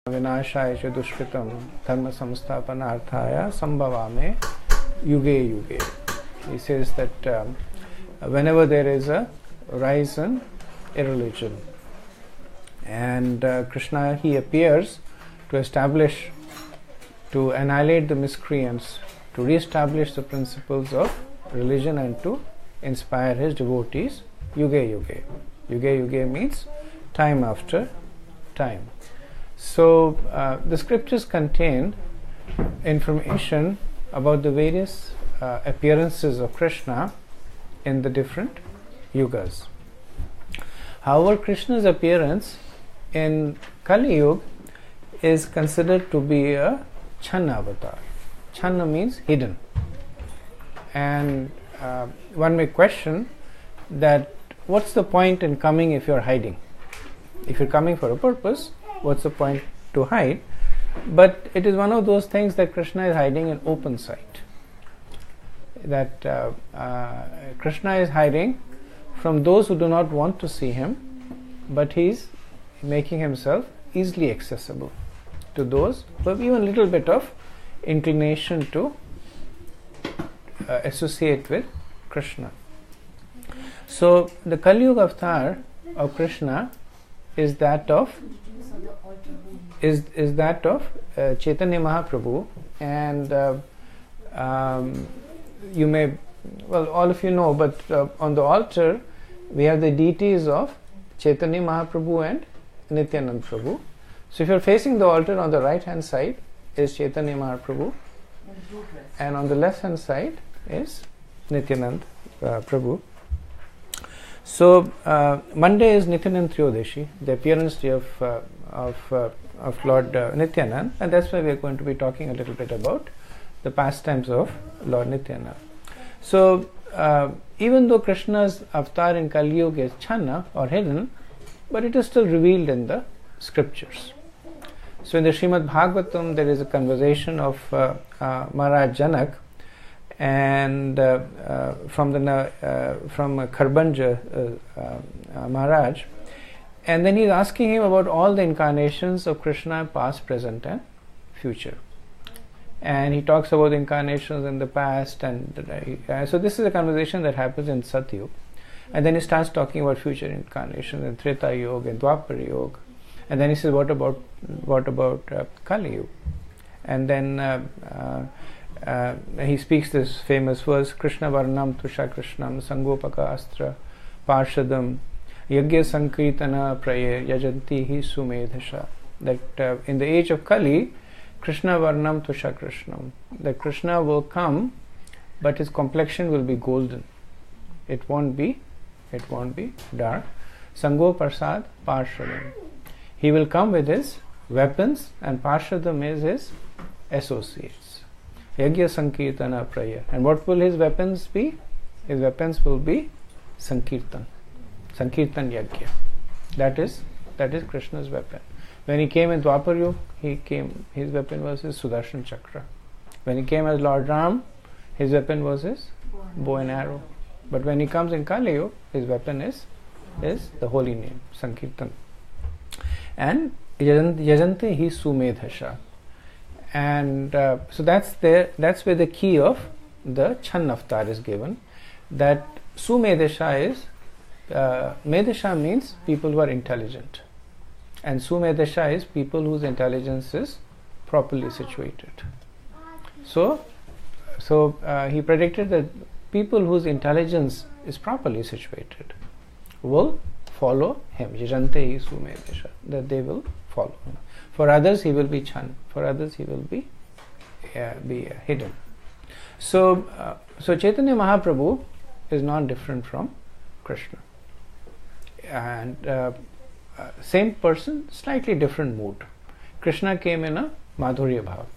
Vinashaya cha dushkritam dharma samsthapanarthaya sambhavame yuge yuge. He says that whenever there is a rise in irreligion, and Krishna, he appears to establish, to annihilate the miscreants, to re-establish the principles of religion and to inspire his devotees yuge yuge. Yuge yuge means time after time. So the scriptures contain information about the various appearances of Krishna in the different yugas. However, Krishna's appearance in Kali Yuga is considered to be a Channa avatar. Channa means hidden. And one may question that what's the point in coming if you're hiding? If you're coming for a purpose, what's the point to hide? But it is one of those things that Krishna is hiding in open sight. That Krishna is hiding from those who do not want to see him, but he's making himself easily accessible to those who have even a little bit of inclination to associate with Krishna. So the Kali Yuga avatar of Krishna is that of Chaitanya Mahaprabhu, and you may, well, all of you know, but on the altar we have the deities of Chaitanya Mahaprabhu and Nityananda Prabhu. So if you're facing the altar, on the right hand side is Chaitanya Mahaprabhu, and on the left hand side is Nityananda Prabhu. So Monday is Nityananda Triyodashi, the appearance day of Lord Nityananda, and that's why we are going to be talking a little bit about the pastimes of Lord Nityananda. So even though Krishna's avatar in Kali Yuga is Channa or hidden, but it is still revealed in the scriptures. So in the Srimad Bhagavatam there is a conversation of Maharaj Janak and from Kharbanja Maharaj, and then he's asking him about all the incarnations of Krishna, past, present and future. And he talks about the incarnations in the past, and so this is a conversation that happens in Satyug. And then he starts talking about future incarnations in Treta Yuga and Dwapar Yuga. And then he says, what about Kali Yuga? And then he speaks this famous verse, Krishna Varnam Tusha Krishnam Sangopaka Astra Parshadam Yagya Sankirtana Praye Yajanti Hi Sumedhasha. That in the age of Kali, Krishna Varnam Tusha Krishnam, that Krishna will come, but his complexion will be golden. It won't be dark. Sango Prasad Parshadam. He will come with his weapons, and Parshadam is his associates. Yagya Sankirtana Praya. And what will his weapons be? His weapons will be Sankirtan. Sankirtan Yagya. That is Krishna's weapon. When he came in Dwapar Yuga, his weapon was his Sudarshan Chakra. When he came as Lord Ram, his weapon was his bow and arrow. But when he comes in Kali Yuga, his weapon is the holy name, Sankirtan. And Yajanti Hi Sumedhasha. And so that's where the key of the Channa avatar is given. That Sumedhasha is, Medhasha means people who are intelligent. And Sumedhasha is people whose intelligence is properly situated. So he predicted that people whose intelligence is properly situated will follow him. Yajante Sumedhasha, that they will follow him. For others he will be Chan. For others he will be hidden. So Chaitanya Mahaprabhu is not different from Krishna. And same person, slightly different mood. Krishna came in a Madhurya Bhav.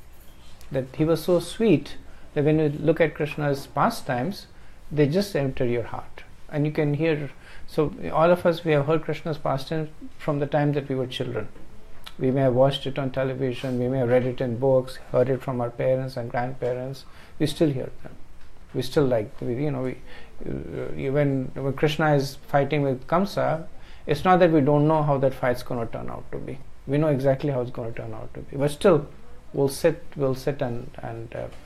That he was so sweet that when you look at Krishna's pastimes, they just enter your heart. And you can hear, so all of us, we have heard Krishna's pastimes from the time that we were children. We may have watched it on television, we may have read it in books, heard it from our parents and grandparents. We still hear them. We still like, when Krishna is fighting with Kamsa, it's not that we don't know how that fight's going to turn out to be. We know exactly how it's going to turn out to be, but still, we'll sit and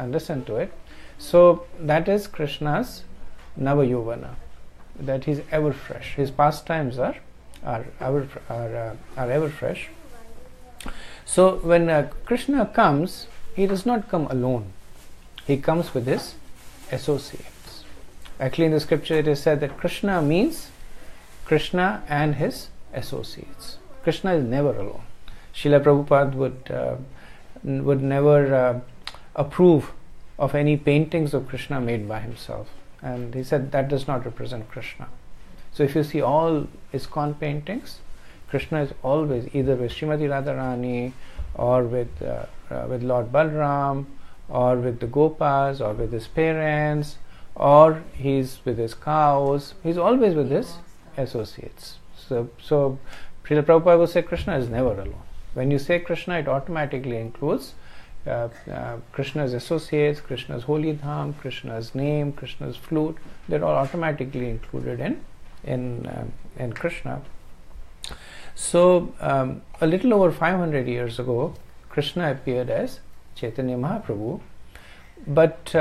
listen to it. So that is Krishna's Navayovana, that he's ever fresh. His pastimes are ever fresh. So when Krishna comes, he does not come alone. He comes with his associates. Actually, in the scripture it is said that Krishna means Krishna and his associates. Krishna is never alone. Srila Prabhupada would never approve of any paintings of Krishna made by himself, and he said that does not represent Krishna. So if you see all ISKCON paintings, Krishna is always either with Srimati Radharani or with Lord Balram or with the Gopas or with his parents, or he's with his cows. He's always with his associates. So Srila Prabhupada will say Krishna is never alone. When you say Krishna, it automatically includes Krishna's associates, Krishna's holy dham, Krishna's name, Krishna's flute. They're all automatically included in Krishna. So a little over 500 years ago, Krishna appeared as Chaitanya Mahaprabhu, but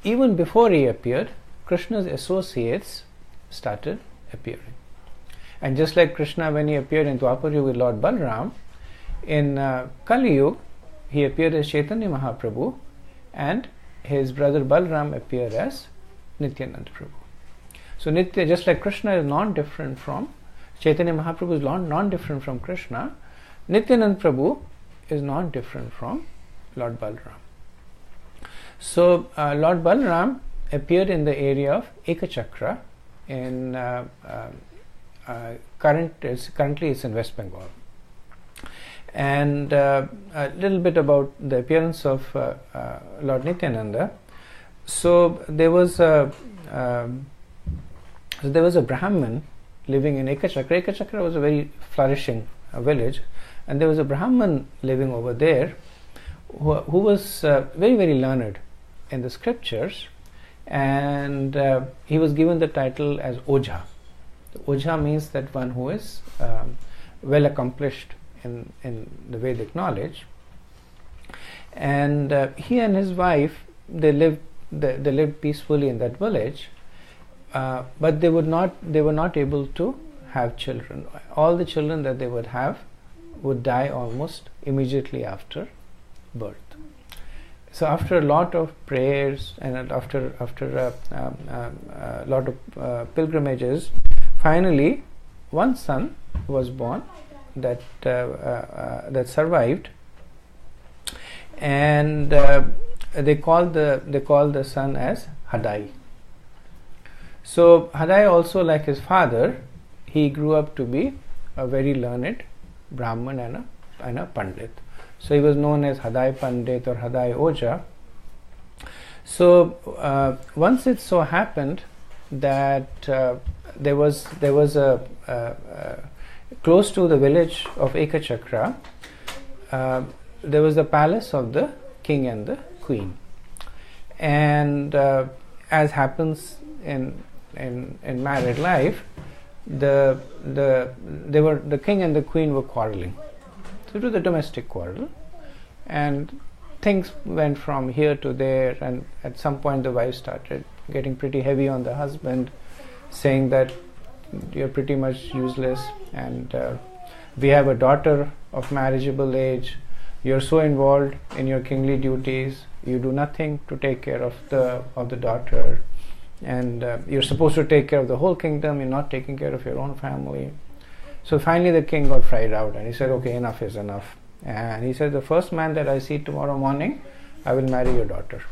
even before he appeared, Krishna's associates started appearing. And just like Krishna, when he appeared in Dwapar Yuga with Lord Balram, in Kali Yuga, he appeared as Chaitanya Mahaprabhu, and his brother Balram appeared as Nityananda Prabhu. So just like Krishna is non-different from Chaitanya Mahaprabhu is non-different from Krishna, Nityananda Prabhu is non-different from Lord Balram. So Lord Balram appeared in the area of Ekachakra in currently it's in West Bengal. And a little bit about the appearance of Lord Nityananda. So there was a Brahmin living in Ekachakra. Ekachakra was a very flourishing village, and there was a Brahmin living over there who was very, very learned in the scriptures, and he was given the title as Ojha. Ojha means that one who is well accomplished in the Vedic knowledge. And he and his wife, they lived peacefully in that village, but they were not able to have children. All the children that they would have would die almost immediately after birth. So after a lot of prayers and after a lot of pilgrimages, finally one son was born that survived, and they called the son as Hadai. So Hadai also, like his father, he grew up to be a very learned Brahman and a Pandit. So he was known as Hadai Pandit or Hadai Ojha. So once it so happened that there was a close to the village of Ekachakra, there was the palace of the king and the queen, and as happens in married life, the king and the queen were quarreling. So it was a domestic quarrel, and things went from here to there, and at some point the wife started getting pretty heavy on the husband, saying that you're pretty much useless, and we have a daughter of marriageable age. You're so involved in your kingly duties, you do nothing to take care of the daughter, and you're supposed to take care of the whole kingdom. You're not taking care of your own family. So finally the king got fried out, and he said, okay, enough is enough. And he said, the first man that I see tomorrow morning, I will marry your daughter,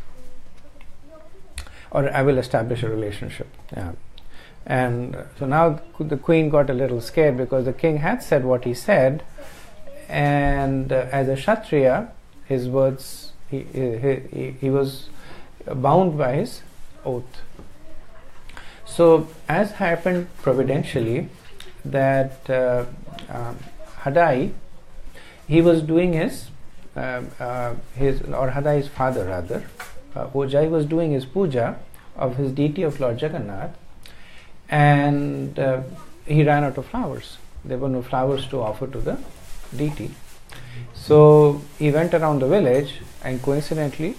or I will establish a relationship. Yeah. And so now the queen got a little scared, because the king had said what he said, and as a Kshatriya, his words, he was bound by his oath. So as happened providentially, that Hadai, he was doing his Hadai's father rather, Ojai was doing his puja of his deity of Lord Jagannath, and he ran out of flowers. There were no flowers to offer to the deity. So he went around the village, and coincidentally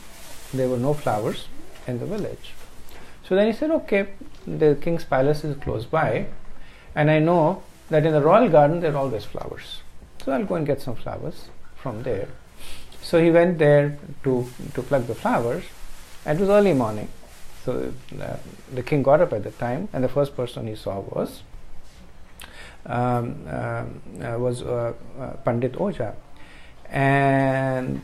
there were no flowers in the village. So then he said, okay, the king's palace is close by, and I know that in the royal garden there are always flowers. So I'll go and get some flowers from there. So he went there to pluck the flowers. It was early morning. So the king got up at the time, and the first person he saw was Pandit Oja. And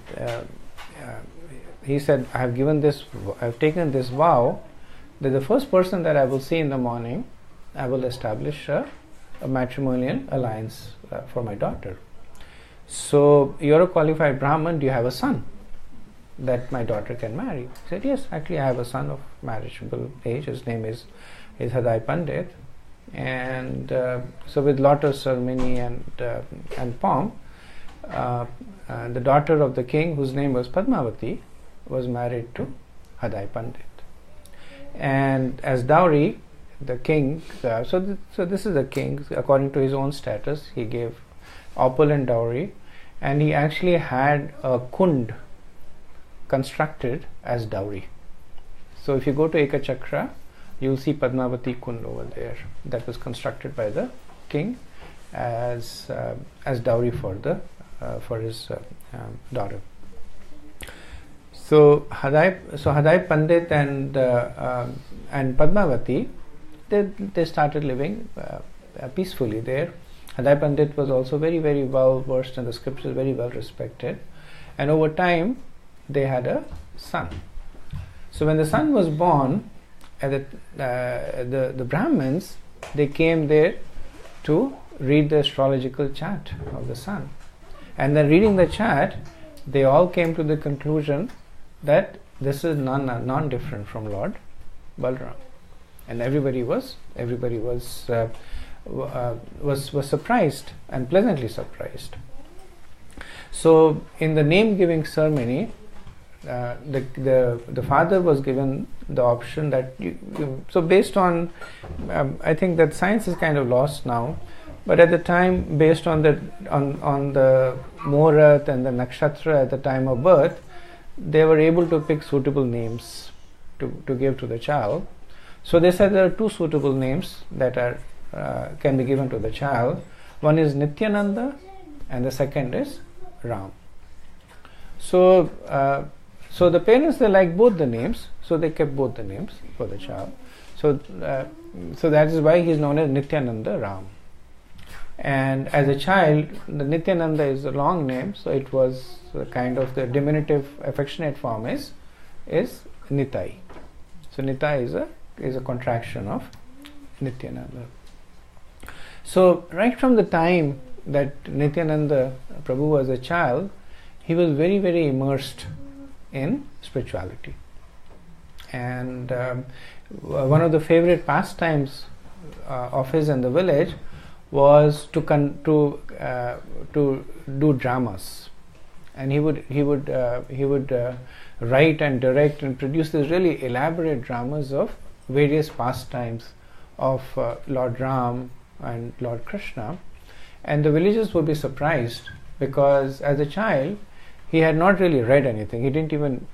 he said, I have taken this vow that the first person that I will see in the morning, I will establish a matrimonial alliance for my daughter. So you're a qualified Brahman, do you have a son that my daughter can marry? He said, yes, actually I have a son of marriageable age. His name is Hadai Pandit. And so with lot of ceremony and pomp, the daughter of the king, whose name was Padmavati, was married to Hadai Pandit. And as dowry, the king, so this is the king, according to his own status, he gave opulent dowry, and he actually had a kund constructed as dowry. So if you go to Ekachakra, you'll see Padmavati kund over there that was constructed by the king as dowry for his daughter. So Hadai Pandit and Padmavati, they started living peacefully there. Hadai Pandit was also very, very well versed in the scriptures, very well respected, and over time they had a son. So when the son was born, the Brahmins, they came there to read the astrological chart of the son, and then reading the chart, they all came to the conclusion that this is non different from Lord Balram, and everybody was surprised and pleasantly surprised. So in the name giving ceremony, the father was given the option that so based on I think that science is kind of lost now, but at the time, based on the muhurat and the nakshatra at the time of birth, they were able to pick suitable names to give to the child. So they said there are two suitable names that can be given to the child. One is Nityananda and the second is Ram. So the parents, they liked both the names, so they kept both the names for the child. So that is why he is known as Nityananda Ram. And as a child, the Nityananda is a long name, so it was kind of the diminutive affectionate form is Nitai. So Nitai is a contraction of Nityananda. So right from the time that Nityananda Prabhu was a child, he was very, very immersed in spirituality. And one of the favorite pastimes of his in the village was to do dramas, and he would write and direct and produce these really elaborate dramas of various pastimes of Lord Ram and Lord Krishna, and the villagers would be surprised because as a child he had not really read anything.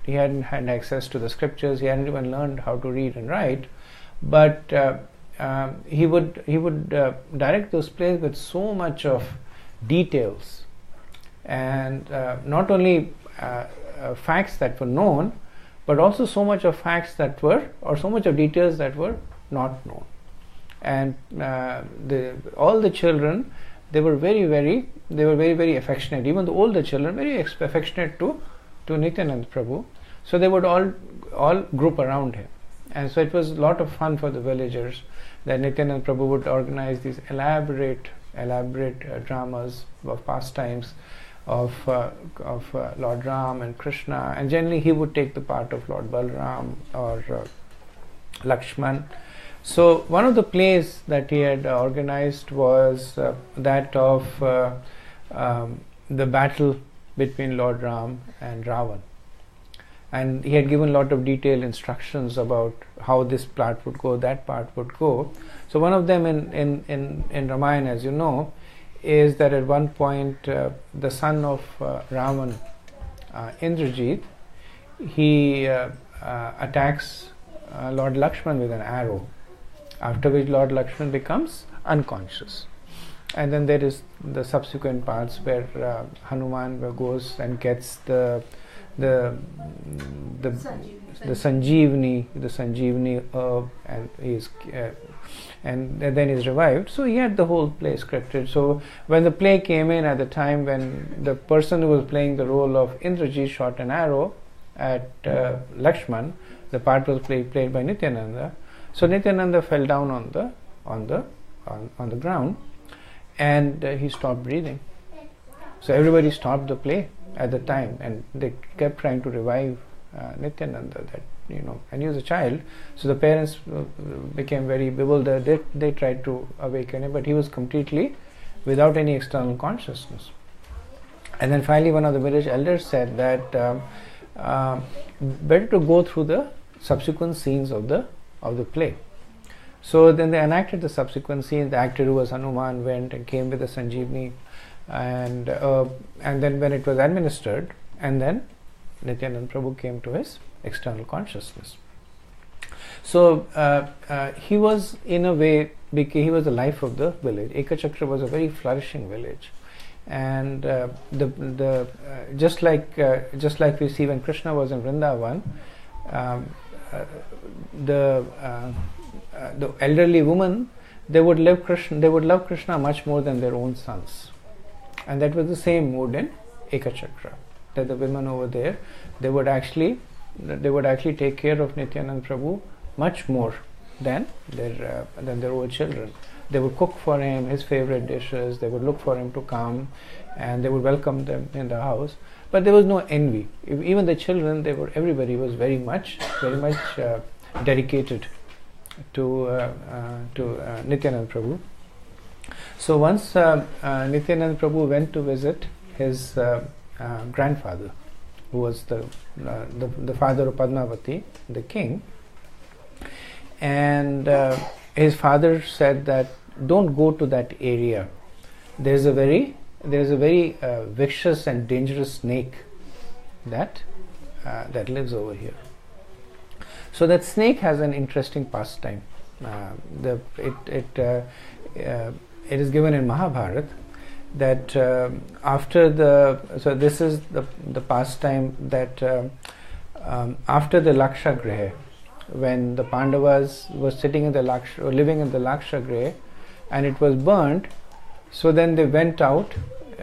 He hadn't had access to the scriptures. He hadn't even learned how to read and write, but he would direct those plays with so much of details, and not only facts that were known, but also so much of facts that were, or so much of details that were not known. And all the children, they were very, very affectionate. Even the older children, very affectionate to Nityananda Prabhu. So they would all group around him. And so it was a lot of fun for the villagers that Nityananda Prabhu would organize these elaborate dramas of pastimes of Lord Ram and Krishna, and generally he would take the part of Lord Balram or Lakshman. So one of the plays that he had organized was that of the battle between Lord Ram and Ravan. And he had given a lot of detailed instructions about how this part would go, that part would go. So one of them in Ramayana, as you know, is that at one point the son of Ravan, Indrajit, he attacks Lord Lakshman with an arrow, after which Lord Lakshman becomes unconscious. And then there is the subsequent parts where Hanuman goes and gets the Sanjeevani herb, and and then is revived. So he had the whole play scripted. So when the play came in, at the time when the person who was playing the role of Indrajit shot an arrow at Lakshman, the part was played by Nityananda. So Nityananda fell down on the ground, and he stopped breathing. So everybody stopped the play at the time, and they kept trying to revive Nityananda. And he was a child, so the parents became very bewildered. They tried to awaken him, but he was completely without any external consciousness. And then finally, one of the village elders said that better to go through the subsequent scenes of the play. So then they enacted the subsequent scenes. The actor who was Hanuman went and came with the Sanjeevani, and then when it was administered, and then Nityananda Prabhu came to his external consciousness. So he was, in a way, he was the life of the village. Ekachakra was a very flourishing village, and just like we see when Krishna was in Vrindavan, the elderly women, they would love Krishna much more than their own sons, and that was the same mood in Ekachakra. That the women over there, they would actually take care of Nityananda Prabhu much more than their own children. They would cook for him his favorite dishes. They would look for him to come, and they would welcome them in the house. But there was no envy. Even the children, everybody was very much dedicated to Nityananda Prabhu. So once Nityananda Prabhu went to visit his grandfather, who was the father of Padmavati, the king, and his father said that don't go to that area. There's a very vicious and dangerous snake that lives over here. So that snake has an interesting pastime. It is given in Mahabharata that this is the pastime that after the Lakshagriha, when the Pandavas were sitting in living in the Lakshagriha, and it was burnt, so then they went out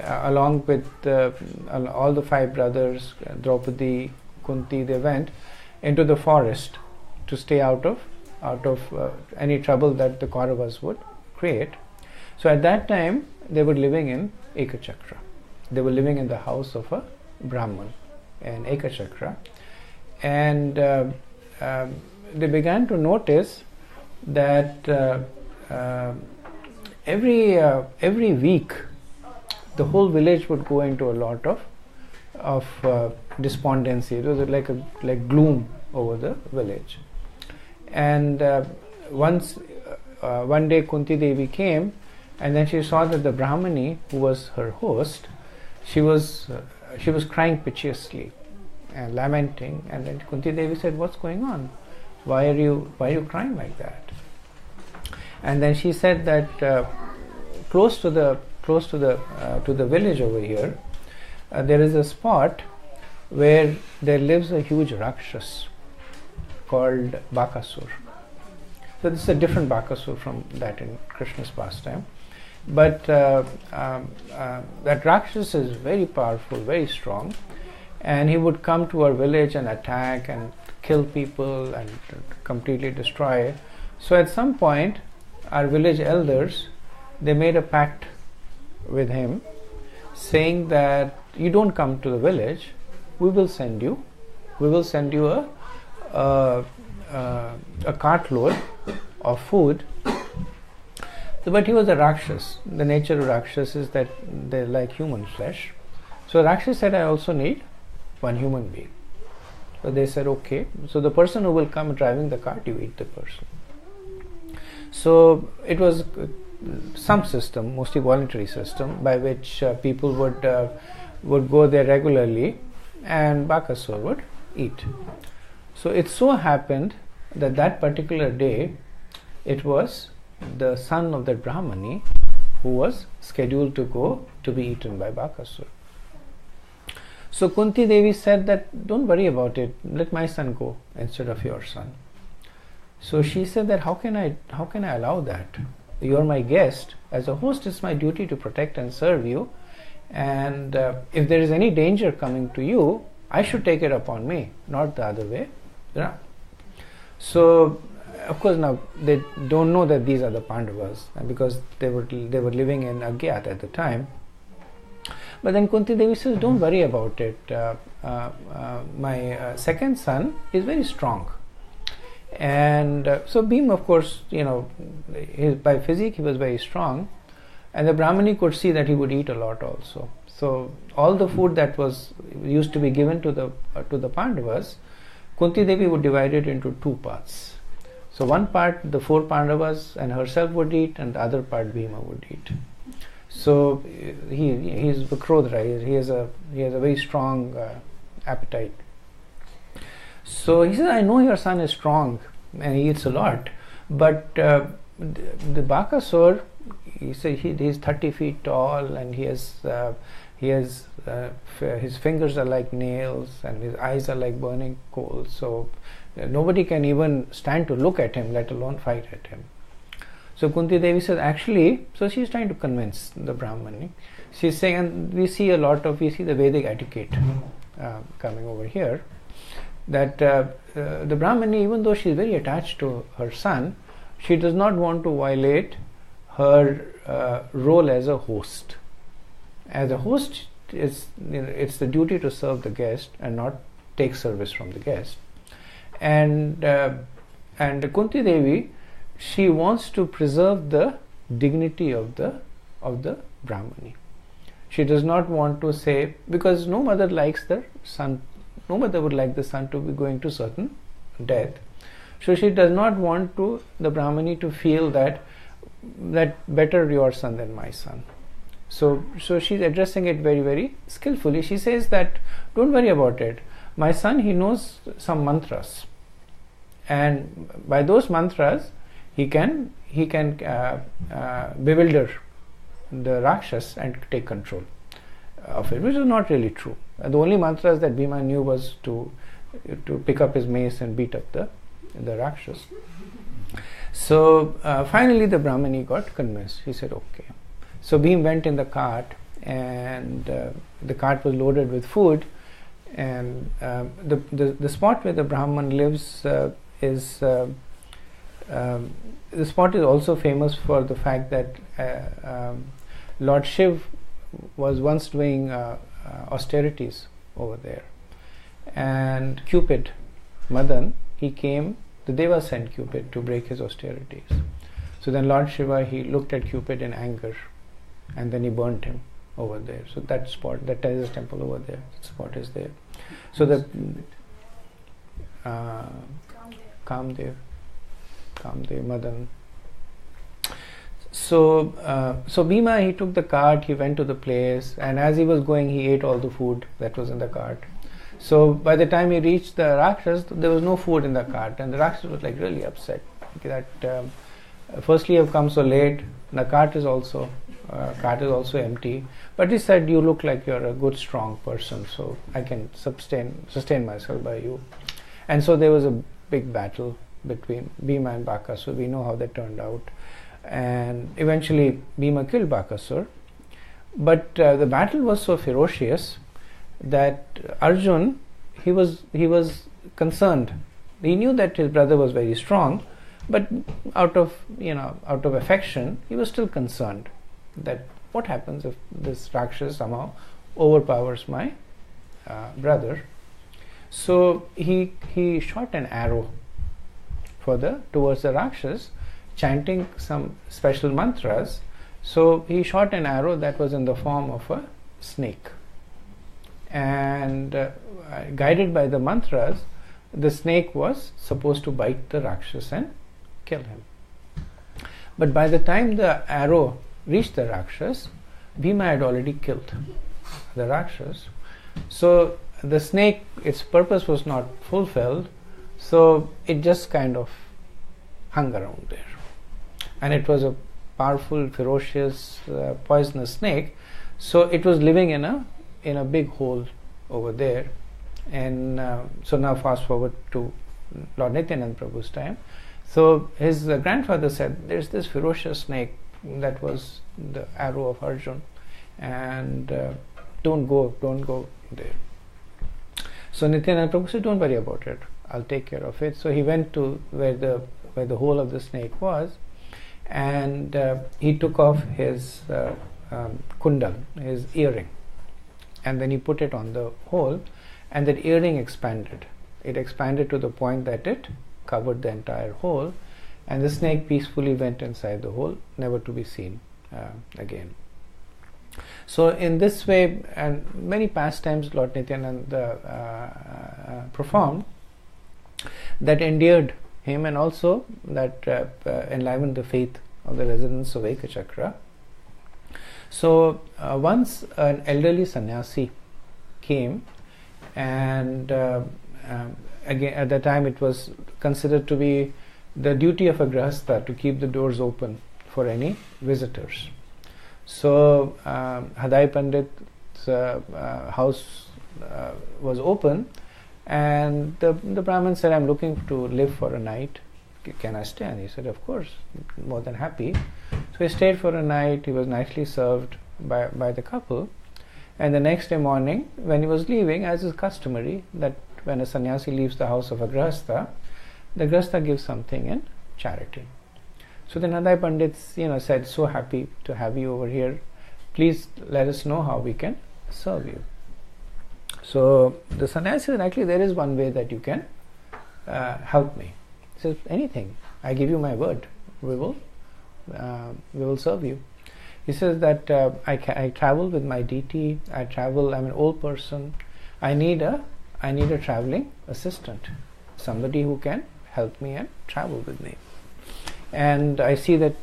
along with all the five brothers, Draupadi, Kunti. They went into the forest to stay out of any trouble that the Kauravas would create. So at that time, they were living in Ekachakra. They were living in the house of a Brahman in Ekachakra, and they began to notice that every week the whole village would go into a lot of despondency. It was like gloom over the village. And one day Kunti Devi came, and then she saw that the Brahmani, who was her host, she was crying piteously and lamenting. And then Kunti Devi said, "What's going on? Why are you crying like that?" And then she said that close to the village over here, there is a spot where there lives a huge Rakshas called Bakasur. So this is a different Bakasur from that in Krishna's pastime. But that Rakshas is very powerful, very strong, and he would come to our village and attack and kill people and completely destroy. So at some point, our village elders, they made a pact with him, saying that you don't come to the village, we will send you a cartload of food. But he was a Rakshas. The nature of Rakshas is that they like human flesh. So Rakshas said, I also need one human being. So they said, okay. So the person who will come driving the cart, you eat the person. So it was some system, mostly voluntary system, by which people would go there regularly, and Bakasur would eat. So it so happened that that particular day, it was the son of that Brahmani who was scheduled to go to be eaten by Bakasur. So Kunti Devi said that, don't worry about it, let my son go instead of your son. So she said that, how can I allow that? You are my guest. As a host, it's my duty to protect and serve you. And if there is any danger coming to you, I should take it upon me, not the other way. Yeah. So, of course, now they don't know that these are the Pandavas, because they were living in Agyat at the time. But then Kunti Devi says, don't worry about it. My second son is very strong. And so Bhima, of course, by physique he was very strong, and the Brahmani could see that he would eat a lot also. So all the food that was used to be given to the Pandavas, Kunti Devi would divide it into two parts. So one part the 4 Pandavas and herself would eat, and the other part Bhima would eat. So he's Vikrodra. He has a very strong appetite. So he says, I know your son is strong and he eats a lot, but the Bakasur, he said he's 30 feet tall, and his fingers are like nails and his eyes are like burning coals. So nobody can even stand to look at him, let alone fight at him. So Kunti Devi says, actually, so she's trying to convince the Brahmani. She's saying, and we see the Vedic etiquette coming over here, that the Brahmani, even though she is very attached to her son, she does not want to violate her role as a host. As a host, it's the duty to serve the guest and not take service from the guest. And Kunti Devi, she wants to preserve the dignity of the Brahmani. She does not want to say, because no mother likes the son. No mother would like the son to be going to certain death. So she does not want the Brahmani to feel that better your son than my son. So she's addressing it very, very skillfully. She says that, don't worry about it. My son, he knows some mantras, and by those mantras he can bewilder the Rakshas and take control of it, which is not really true. The only mantras that Bhima knew was to pick up his mace and beat up the Rakshas. So finally the Brahmani got convinced. He said, okay. So Bhima went in the cart, and the cart was loaded with food, and the spot where the Brahman lives is the spot is also famous for the fact that Lord Shiv was once doing austerities over there, and Cupid, Madan, the Deva sent Cupid to break his austerities. So then Lord Shiva, he looked at Cupid in anger, and then he burnt him over there. So that spot, that Tejas temple over there, that spot is there. So the Kamdev, Madan. So Bhima, he took the cart, he went to the place, and as he was going, he ate all the food that was in the cart. So by the time he reached the Rakshas, there was no food in the cart, and the Rakshas was like really upset that firstly you have come so late, the cart is also empty. But he said, you look like you're a good, strong person, so I can sustain myself by you. And so there was a big battle between Bhima and Bakasur. We know how that turned out. And eventually Bhima killed Bakasur. But the battle was so ferocious that Arjun, he was concerned. He knew that his brother was very strong, but out of affection, he was still concerned that what happens if this Rakshas somehow overpowers my brother. So he shot an arrow towards the Rakshas, chanting some special mantras. So he shot an arrow that was in the form of a snake, and guided by the mantras, the snake was supposed to bite the Rakshas and kill him. But by the time the arrow reached the Rakshas, Bhima had already killed the Rakshas. So the snake, its purpose was not fulfilled, so it just kind of hung around there. And it was a powerful, ferocious, poisonous snake, so it was living in a big hole over there. And so now fast forward to Lord Nityananda Prabhu's time. So his grandfather said, there's this ferocious snake that was the arrow of Arjun, and don't go there. So Nityananda Prabhu said, don't worry about it, I'll take care of it. So he went to where the hole of the snake was, and he took off his kundal, his earring, and then he put it on the hole, and that earring expanded. It expanded to the point that it covered the entire hole, and the snake peacefully went inside the hole, never to be seen again. So in this way, and many pastimes Lord Nityananda performed that endeared him, and also that enlivened the faith of the residents of Ekachakra. So once an elderly sannyasi came, and again at that time it was considered to be the duty of a grahastha to keep the doors open for any visitors. So Hadai Pandit's house was open, and the Brahmin said, I'm looking to live for a night, can I stay? And he said, of course, more than happy. So he stayed for a night. He was nicely served by the couple, and the next day morning when he was leaving, as is customary that when a sannyasi leaves the house of a grahastha, the grahastha gives something in charity. So then Hadai Pandit said, so happy to have you over here, please let us know how we can serve you. So the sannyasi said, actually there is one way that you can help me. He says, anything, I give you my word, we will serve you. He says that I travel with my deity, I'm an old person, I need a traveling assistant, somebody who can help me and travel with me. And I see that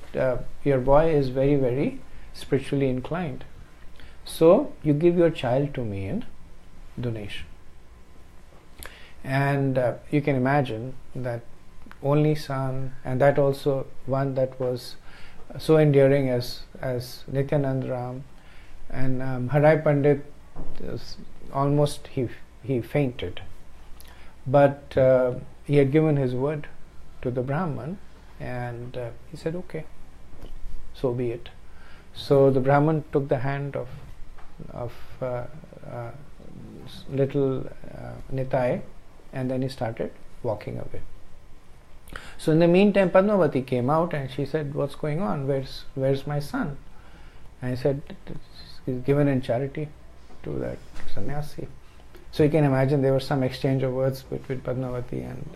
your boy is very, very spiritually inclined. So you give your child to me in donation. And you can imagine that only son, and that also one that was so endearing as Nityananda Ram, and Hadai Pandit almost he fainted, but he had given his word to the Brahman, and he said, okay, so be it. So the Brahman took the hand of little Nitai, and then he started walking away. So in the meantime, Padmavati came out and she said, what's going on? Where's my son? And I said, he's given in charity to that sannyasi. So you can imagine there was some exchange of words between Padmavati and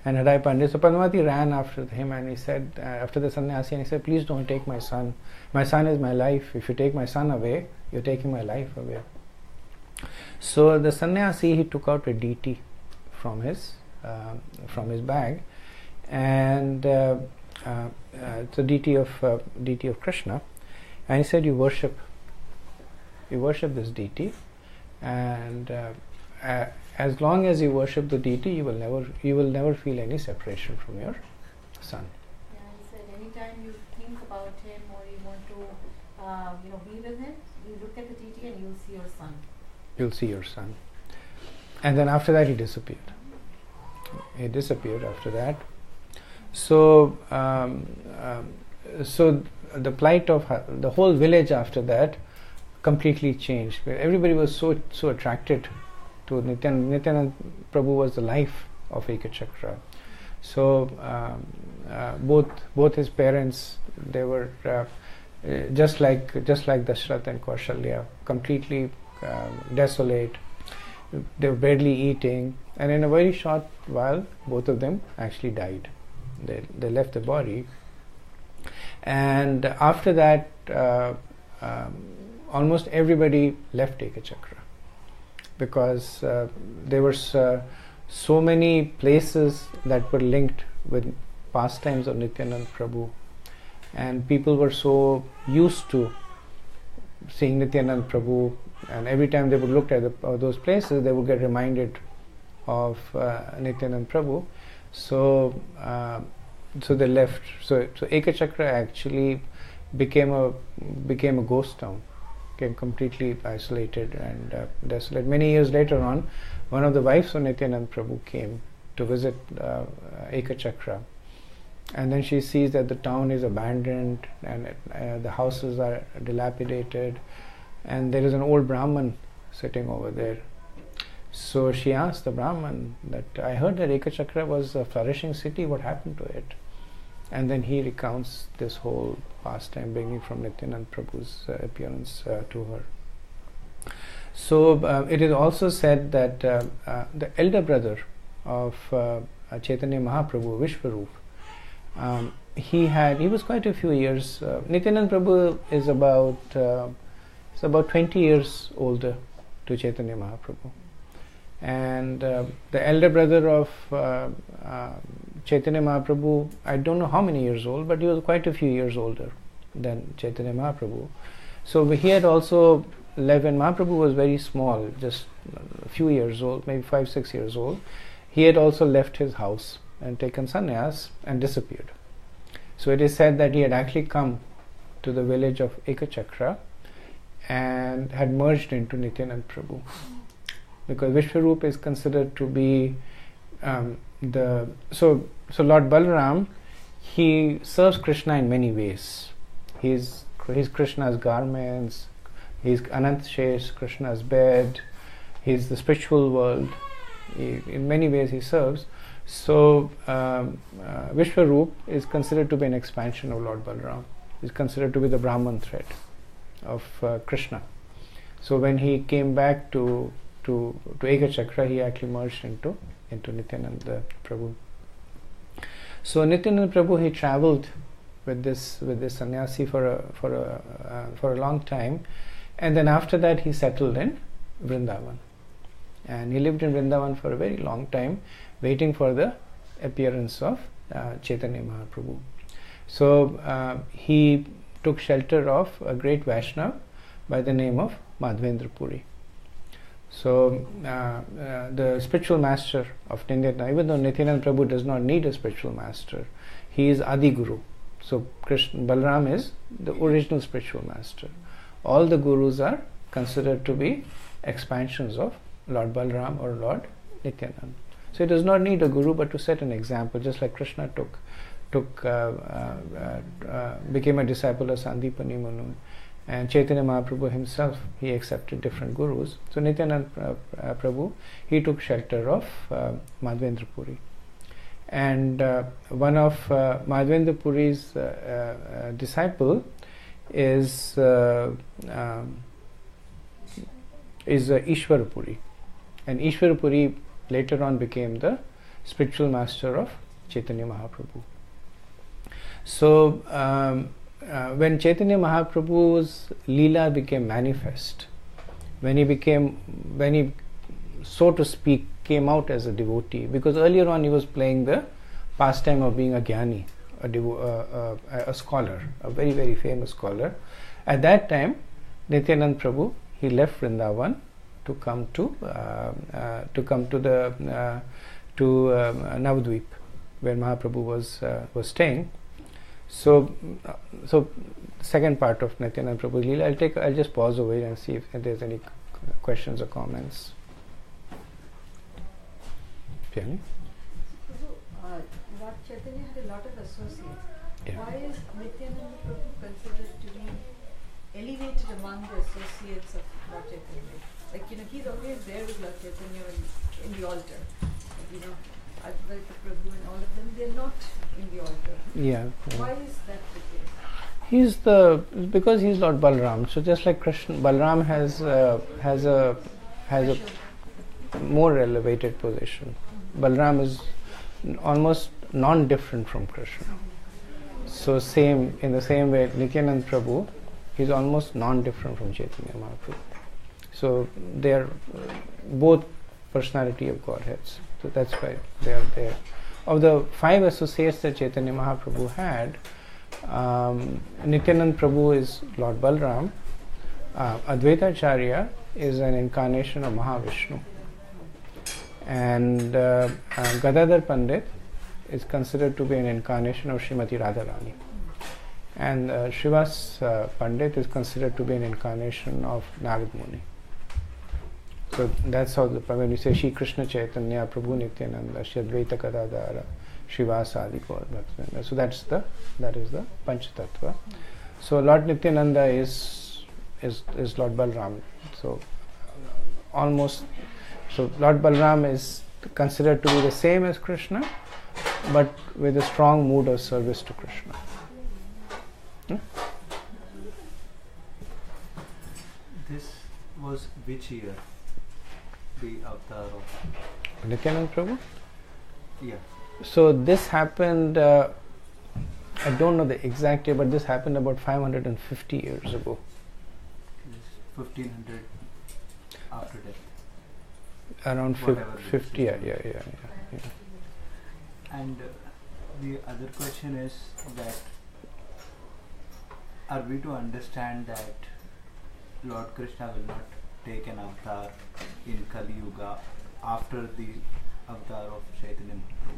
Hadai Pandit. So Padmavati ran after him, and he said, after the sannyasi, and he said, please don't take my son. My son is my life. If you take my son away, you're taking my life away. So the sannyasi, he took out a deity from his bag, and it's a deity of Krishna, and he said, you worship this deity, and as long as you worship the deity, you will never feel any separation from your son. Yeah, he said anytime you think about him or you want to be with him, you look at the deity and you'll see your son. You'll see your son. And then after that he disappeared. He disappeared after that. So so the plight of the whole village after that completely changed. Everybody was so attracted to Nityananda. Nityananda Prabhu was the life of Ekachakra. So both his parents, they were just like Dashrath and Kaushalya, completely desolate. They were barely eating, and in a very short while, both of them actually died. They left the body, and after that, almost everybody left Ekachakra, because there were so many places that were linked with pastimes of Nityananda Prabhu, and people were so used to seeing Nityananda Prabhu, and every time they would look at those places, they would get reminded of Nityananda Prabhu. So they left. So Ekachakra actually became a ghost town, became completely isolated and desolate. Many years later on, one of the wives of Nityananda Prabhu came to visit Ekachakra, and then she sees that the town is abandoned and the houses are dilapidated, and there is an old Brahman sitting over there. So she asked the Brahman that, I heard that Ekachakra was a flourishing city, what happened to it? And then he recounts this whole pastime beginning from Nityananda Prabhu's appearance to her. So it is also said that the elder brother of Chaitanya Mahaprabhu, Vishwarup, he was quite a few years. Nityananda Prabhu is about 20 years older to Chaitanya Mahaprabhu, and the elder brother of Chaitanya Mahaprabhu, I don't know how many years old, but he was quite a few years older than Chaitanya Mahaprabhu. So he had also left when Mahaprabhu was very small, just a few years old, maybe 5-6 years old. He had also left his house and taken sannyas and disappeared. So it is said that he had actually come to the village of Ekachakra and had merged into Nityananda Prabhu, because Vishwarup is considered to be so Lord Balaram, he serves Krishna in many ways. He's Krishna's garments, he's Anant Shesh, Krishna's bed, he's the spiritual world. In many ways he serves. So Vishwarup is considered to be an expansion of Lord Balaram. He's considered to be the Brahman thread of Krishna. So when he came back to Ekachakra, he actually merged into Nityananda Prabhu. So Nityananda Prabhu, he travelled with this sannyasi for a long time, and then after that he settled in Vrindavan, and he lived in Vrindavan for a very long time, waiting for the appearance of Chaitanya Mahaprabhu. So he took shelter of a great Vaishnava by the name of Madhvendra Puri. So the spiritual master of Nityananda, even though Nityananda Prabhu does not need a spiritual master, he is Adi Guru. So Balaram is the original spiritual master. All the gurus are considered to be expansions of Lord Balaram or Lord Nityananda. So he does not need a guru, but to set an example, just like Krishna became a disciple of Sandipani Manu, and Chaitanya Mahaprabhu himself, he accepted different gurus. So Nityananda Prabhu, he took shelter of Madhvendra Puri. And one of Madhvendra Puri's disciple is Ishwara Puri. And Ishwara Puri later on became the spiritual master of Chaitanya Mahaprabhu. So when Chaitanya Mahaprabhu's Leela became manifest, when he so to speak came out as a devotee, because earlier on he was playing the pastime of being a jnani, a scholar, a very, very famous scholar. At that time, Nityananda Prabhu, he left Vrindavan to come to Navadvip, where Mahaprabhu was staying. So second part of Nityananda Prabhu's Leela, I'll just pause over here and see if there's any questions or comments. Pyani? Lord Chaitanya had a lot of associates. Yeah. Why is Nityananda Prabhu considered to be elevated among the associates of Lord Chaitanya? Like, he's always there with Lord Chaitanya in the altar. Advaita Prabhu and all of them, they're not in the altar. Yeah. Why is that the case? Because he's Lord Balaram. So just like Krishna, Balaram has a more elevated position. Balaram is almost non-different from Krishna. So in the same way, Nityananda Prabhu, he's almost non-different from Chaitanya Mahaprabhu. So they are both personality of Godheads. So that's why they are there. Of the 5 associates that Chaitanya Mahaprabhu had, Nityananda Prabhu is Lord Balram. Advaita Acharya is an incarnation of Mahavishnu. And Gadadhar Pandit is considered to be an incarnation of Srimati Radharani. And Srivas Pandit is considered to be an incarnation of Narad Muni. So that's how when you say Shri Krishna Chaitanya, Prabhu Nityananda, Shri Advaita Gadadhara, Srivas Adi Gaur Bhaktivinoda. So that is the Panchatattva. So Lord Nityananda is Lord Balram. So almost, so Lord Balram is considered to be the same as Krishna, but with a strong mood of service to Krishna. This was which year? The avatar of Nityananda Prabhu? Yeah. So this happened, I don't know the exact year, but this happened about 550 years ago. 1500 after death. Around Whatever 50, this yeah. is. And the other question is that are we to understand that Lord Krishna will not take an avatar in Kali Yuga after the avatar of Chaitanya Mahaprabhu?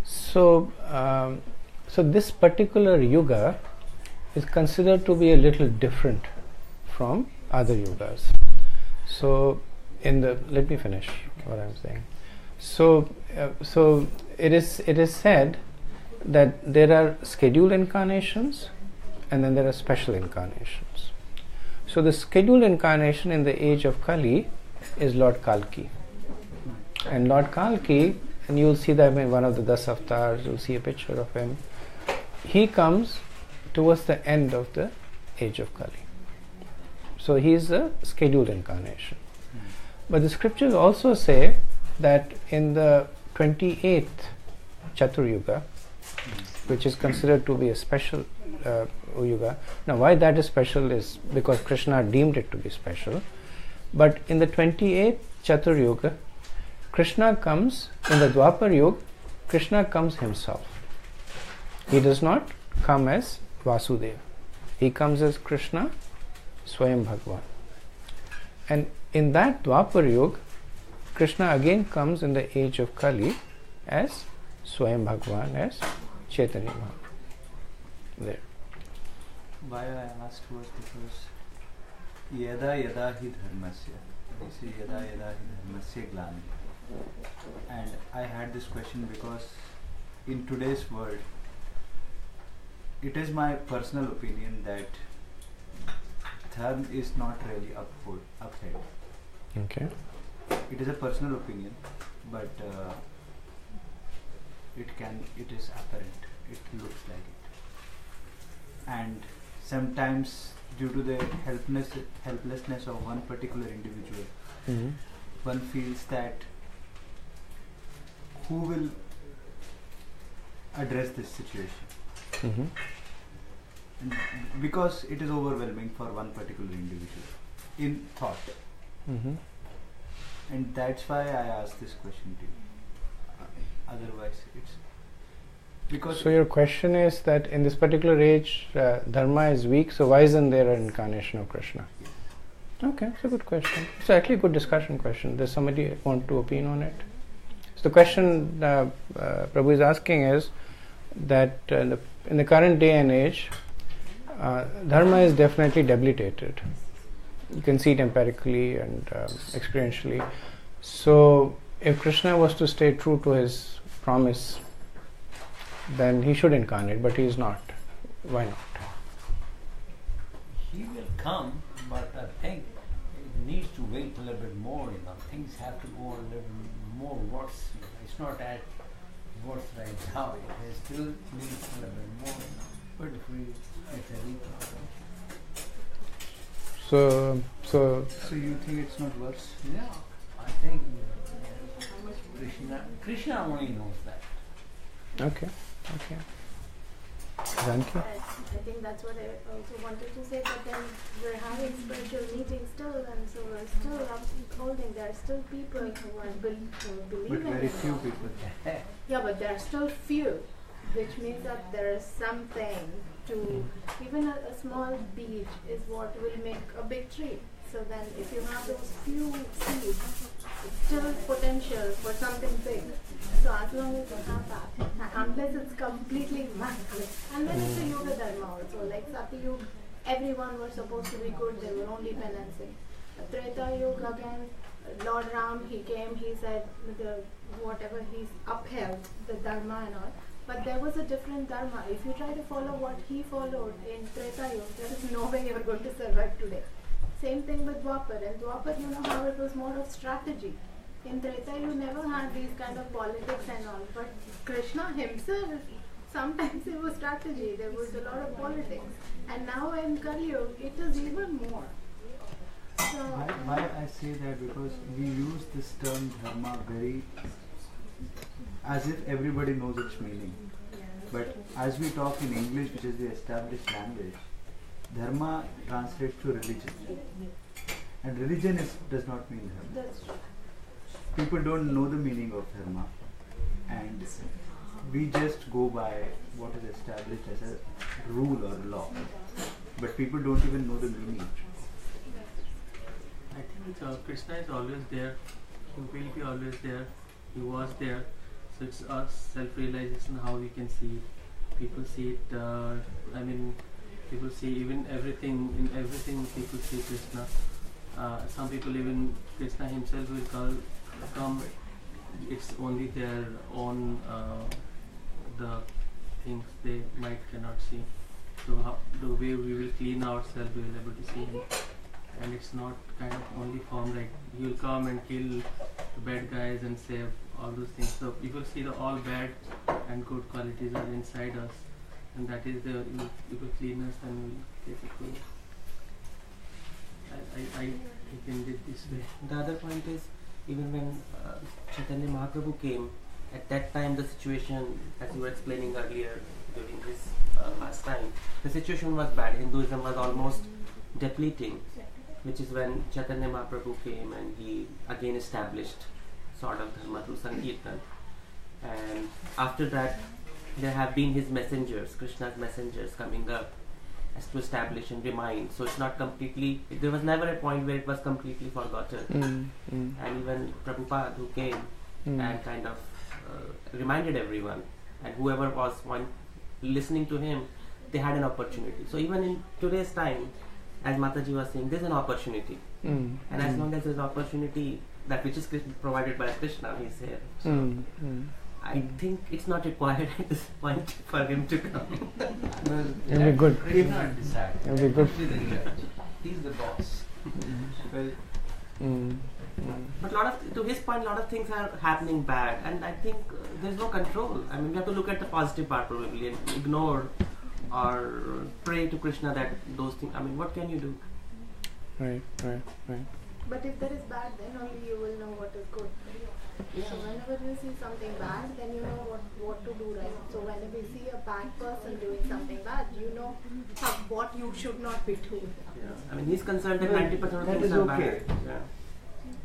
So this particular yuga is considered to be a little different from other yugas. So let me finish what I'm saying. So it is said that there are scheduled incarnations and then there are special incarnations. So the scheduled incarnation in the age of Kali is Lord Kalki. And Lord Kalki, and you'll see that in one of the Dasa avatars, you'll see a picture of him. He comes towards the end of the age of Kali. So he is a scheduled incarnation. But the scriptures also say that in the 28th Chatur Yuga, which is considered to be a special yuga. Now why that is special is because Krishna deemed it to be special. But in the 28th Chatur Yuga, Krishna comes, in the Dwapar Yuga, Krishna comes himself. He does not come as Vasudeva. He comes as Krishna, Swayam Bhagwan. And in that Dwapar Yuga, Krishna again comes in the age of Kali as Swayam Bhagwan, as Chaitanya Mahaprabhu. There. Why I asked was because Yada Yada Hi Dharmasya. You see Yada Yada Hi Dharmasya Glani. And I had this question because in today's world, it is my personal opinion that dharma is not really upheld. Okay. It is a personal opinion, but it is apparent. It looks like it. And sometimes due to the helplessness of one particular individual, one feels that who will address this situation? And because it is overwhelming for one particular individual in thought. And that's why I asked this question to you. Otherwise, it's because. So your question is that in this particular age, dharma is weak. So why isn't there an incarnation of Krishna? Yes. Okay, it's a good question. It's actually a good discussion question. Does somebody want to opine on it? So the question Prabhu is asking is that in the current day and age, dharma is definitely debilitated. You can see it empirically and experientially. So if Krishna was to stay true to his promise, then he should incarnate, but he is not. Why not? He will come, but I think it needs to wait a little bit more. Things have to go a little more worse. It's not at worse right now. It still needs a little bit more. But if it's a reprogram. So you think it's not worse? Yeah, I think Krishna only knows that. okay. Thank you. I think that's what I also wanted to say, but then we're having spiritual meetings still, and so we're still upholding. There are still people who are believing. But very few people. Yeah, but there are still few which means that there is something to, even a small beach is what will make a big tree. So then if you have those few seeds, it's still potential for something big. So as long as you have that, unless it's completely massive, and then it's a yoga dharma also, like Satyayug, everyone was supposed to be good, they were only penances. Treta Yuga again, Lord Ram, he came, he said whatever he's upheld, the dharma and all. But there was a different dharma. If you try to follow what he followed in Treta Yuga, there is no way you are going to survive today. Same thing with Dwapar. In Dwapar, you know how it was more of strategy. In Treta, you never had these kind of politics and all. But Krishna himself, sometimes it was strategy. There was a lot of politics. And now in Kali Yuga, it is even more. So Why I say that? Because we use this term dharma very as if everybody knows its meaning. But as we talk in English, which is the established language, dharma translates to religion. And religion does not mean dharma. that's true. People don't know the meaning of dharma. And we just go by what is established as a rule or law. But people don't even know the meaning. I think Krishna is always there. He will be always there. He was there. So it's our self-realization, how we can see. People see it. People see even everything. In everything, people see Krishna. Some people even Krishna himself will come. It's only their own the things they cannot see. So the way we will clean ourselves, we will be able to see him. And it's not kind of only form like he will come and kill the bad guys and save all those things. So people see the all bad and good qualities are inside us, and that is the people clean us and we'll take it away. I think it this way. The other point is, even when Chaitanya Mahaprabhu came, at that time the situation, as you were explaining earlier during this last time, the situation was bad. Hinduism was almost depleting, which is when Chaitanya Mahaprabhu came and he again established sort of dharma through Sankirtan. And after that, there have been his messengers, Krishna's messengers coming up as to establish and remind. So it's not completely, there was never a point where it was completely forgotten. And even Prabhupada, who came and kind of reminded everyone, and whoever was listening to him, they had an opportunity. So even in today's time, as Mataji was saying, there's an opportunity. And as long as there's opportunity, that which is provided by Krishna, he's here. So I think it's not required at this point for him to come. It'll be good. Krishna decide. It'll be good. He's the judge. He's the boss. But to his point, a lot of things are happening bad, and I think there's no control. I mean, we have to look at the positive part probably and ignore or pray to Krishna that those things. I mean, what can you do? Right. But if there is bad, then only you will know what is good. So whenever you see something bad, then you know what to do right. So whenever you see a bad person doing something bad, you know what you should not be doing. I mean, he's concerned that 90% of that things is are okay. bad. Yeah.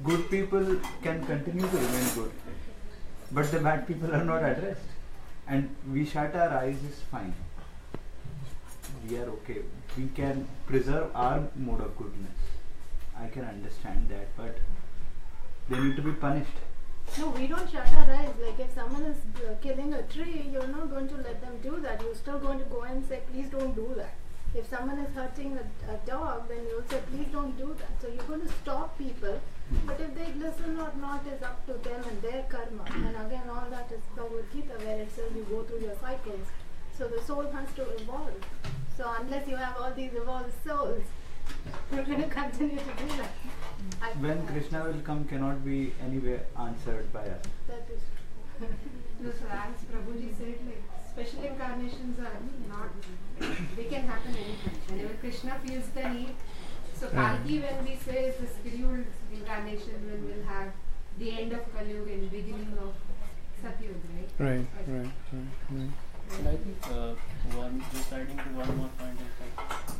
Good people can continue to remain good, but the bad people are not addressed. And we shut our eyes is fine. We are okay. We can preserve our mode of goodness. I can understand that, but they need to be punished. No, we don't shut our eyes. Like if someone is killing a tree, you're not going to let them do that. You're still going to go and say, please don't do that. If someone is hurting a dog, then you'll say, please don't do that. So you're going to stop people. But if they listen or not is up to them and their karma. And again, all that is Bhagavad Gita, where it says you go through your cycles. So the soul has to evolve. So unless you have all these evolved souls, you're going to continue to do that. When Krishna will come cannot be anywhere answered by us. That is true. No, so as Prabhuji said, like special incarnations are not, they can happen anytime. Whenever Krishna feels the need. So Kalki, when we say, is the scheduled incarnation when we'll have the end of Kali Yuga and beginning of Satyuga, right? Right. And I think just adding to one more point is like,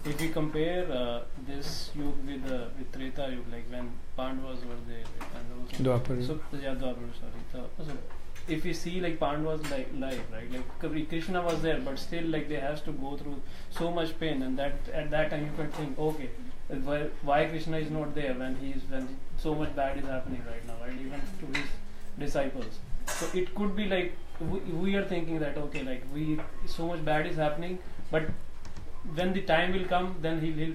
if we compare this yuga with Treta Yuga, like when Pandavas were there, and also Dwapar. Dwapar, sorry. So if you see like Pandavas life, right? Like Krishna was there, but still like they has to go through so much pain, and that at that time you can think, okay, why Krishna is not there when so much bad is happening right now, right? Even to his disciples. So it could be like we are thinking that okay, like so much bad is happening, but when the time will come, then he'll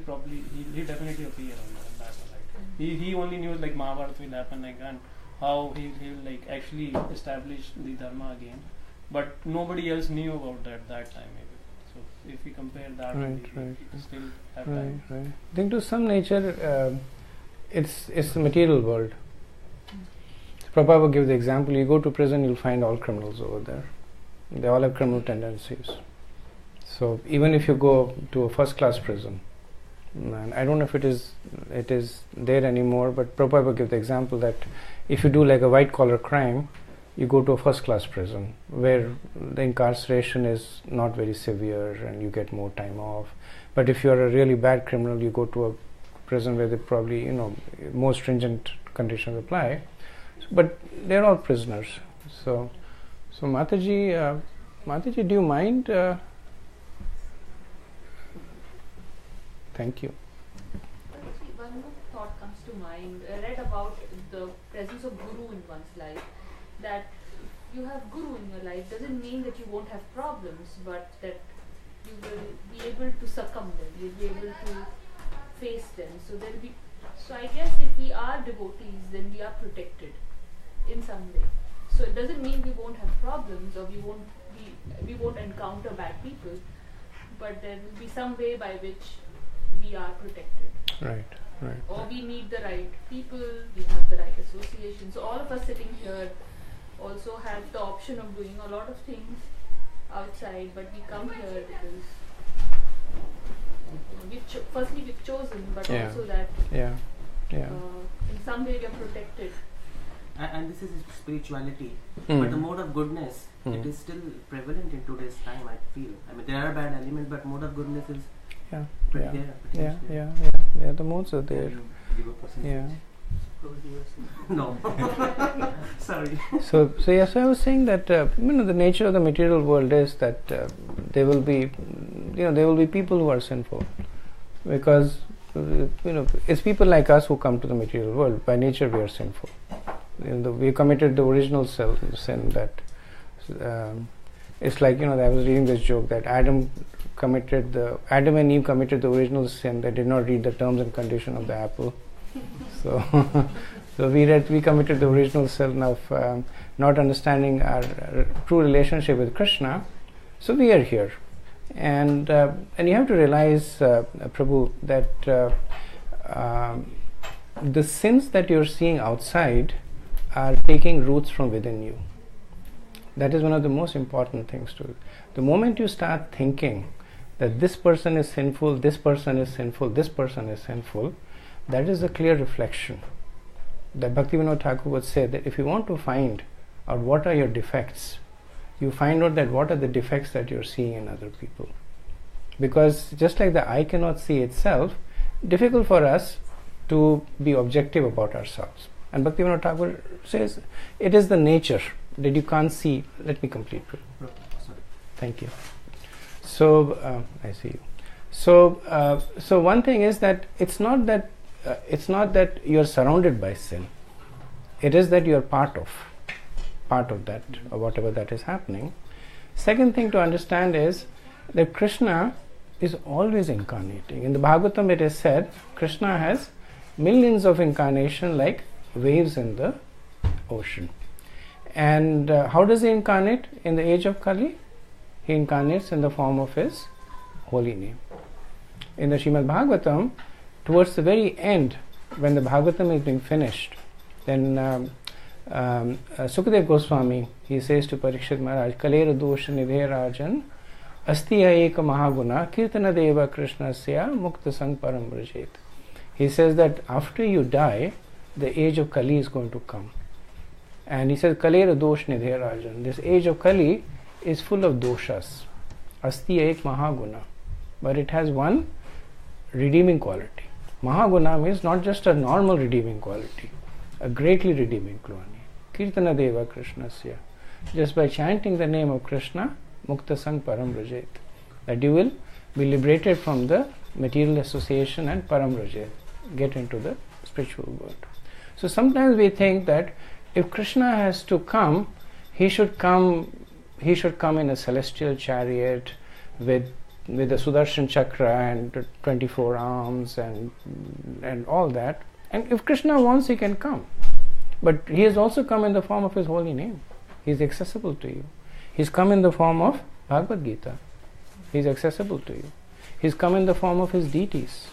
definitely appear on that one, right? He only knew like Mahabharata will happen, like, and how he'll like actually establish the dharma again, but nobody else knew about that time maybe. So if we compare that, we still have time. Right. I think to some nature, it's the material world. Prabhupada would give the example: you go to prison, you'll find all criminals over there. They all have criminal tendencies. So even if you go to a first-class prison, and I don't know if it is there anymore, but Prabhupada would give the example that if you do like a white-collar crime, you go to a first-class prison where the incarceration is not very severe and you get more time off. But if you are a really bad criminal, you go to a prison where they probably, more stringent conditions apply. But they're all prisoners. So Mataji, do you mind? Thank you. One more thought comes to mind. I read about the presence of Guru in one's life. That you have Guru in your life doesn't mean that you won't have problems, but that you will be able to succumb them. You'll be able to face them. So I guess if we are devotees, then we are protected in some way. So it doesn't mean we won't have problems or we won't encounter bad people, but there will be some way by which we are protected. Right. Or we meet the right people, we have the right associations. So all of us sitting here also have the option of doing a lot of things outside, but we come here because firstly we've chosen, but also that in some way we are protected. And this is spirituality, but the mode of goodness, it is still prevalent in today's time, I feel. I mean, there are bad elements, but mode of goodness is there. The modes are there. Give a percentage. No. Sorry. So I was saying that the nature of the material world is that there will be people who are sinful, because it's people like us who come to the material world. By nature, we are sinful. We committed the original sin that it's like I was reading this joke that Adam and Eve committed the original sin. They did not read the terms and condition of the apple. So we committed the original sin of not understanding our true relationship with Krishna. So we are here, and you have to realize, Prabhu, that the sins that you're seeing outside are taking roots from within you. That is one of the most important things to it. The moment you start thinking that this person is sinful, this person is sinful, this person is sinful, that is a clear reflection. That Bhaktivinoda Thakur would say that if you want to find out what are your defects, you find out that what are the defects that you're seeing in other people. Because just like the eye cannot see itself, difficult for us to be objective about ourselves. And Bhaktivinoda Thakur says it is the nature that you can't see. Let me complete. Thank you. So I see you. So one thing is that it's not that you are surrounded by sin. It is that you are part of that, or whatever that is happening. Second thing to understand is that Krishna is always incarnating. In the Bhagavatam it is said Krishna has millions of incarnations like waves in the ocean. And how does he incarnate in the age of Kali? He incarnates in the form of his holy name. In the Srimad Bhagavatam, towards the very end, when the Bhagavatam is being finished, then Sukadev Goswami, he says to Parikshit Maharaj, Kalera dosha nidhe rajan astiya eka mahaguna kirtana deva krishnasya mukta sang param brajet. He says that after you die, the age of Kali is going to come. And he says, Kalera dosha nidhe rajan. This age of Kali is full of doshas. Astiya ek mahaguna. But it has one redeeming quality. Mahaguna means not just a normal redeeming quality, a greatly redeeming quality. Kirtana deva krishnasya. just by chanting the name of Krishna, Mukta Sang Param Rajet, that you will be liberated from the material association and Param Rajet, get into the spiritual world. So sometimes we think that if Krishna has to come, he should come in a celestial chariot with a Sudarshan Chakra and 24 arms and all that. And if Krishna wants, he can come. But he has also come in the form of his holy name. He is accessible to you. He's come in the form of Bhagavad Gita. He is accessible to you. He's come in the form of his deities.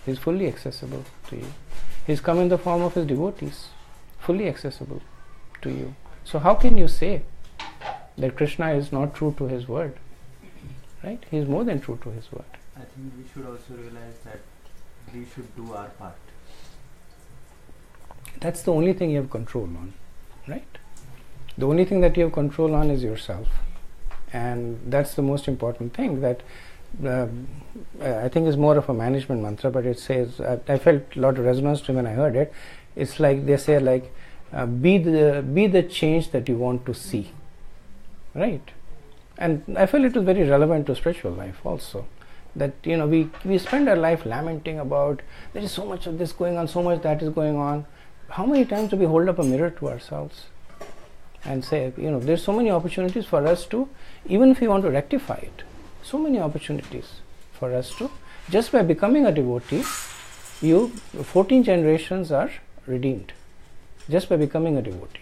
He is fully accessible to you. He's come in the form of his devotees, fully accessible to you. So how can you say that Krishna is not true to his word? Right? He is more than true to his word. I think we should also realize that we should do our part. That's the only thing you have control on, right? The only thing that you have control on is yourself. And that's the most important thing that I think is more of a management mantra, but it says, I felt a lot of resonance to when I heard it. It's like they say, like, be the change that you want to see, right? And I feel it is very relevant to spiritual life also. That we spend our life lamenting about there is so much of this going on, so much that is going on. How many times do we hold up a mirror to ourselves and say, there's so many opportunities for us to, even if we want to rectify it, so many opportunities for us to, just by becoming a devotee, 14 generations are redeemed, just by becoming a devotee.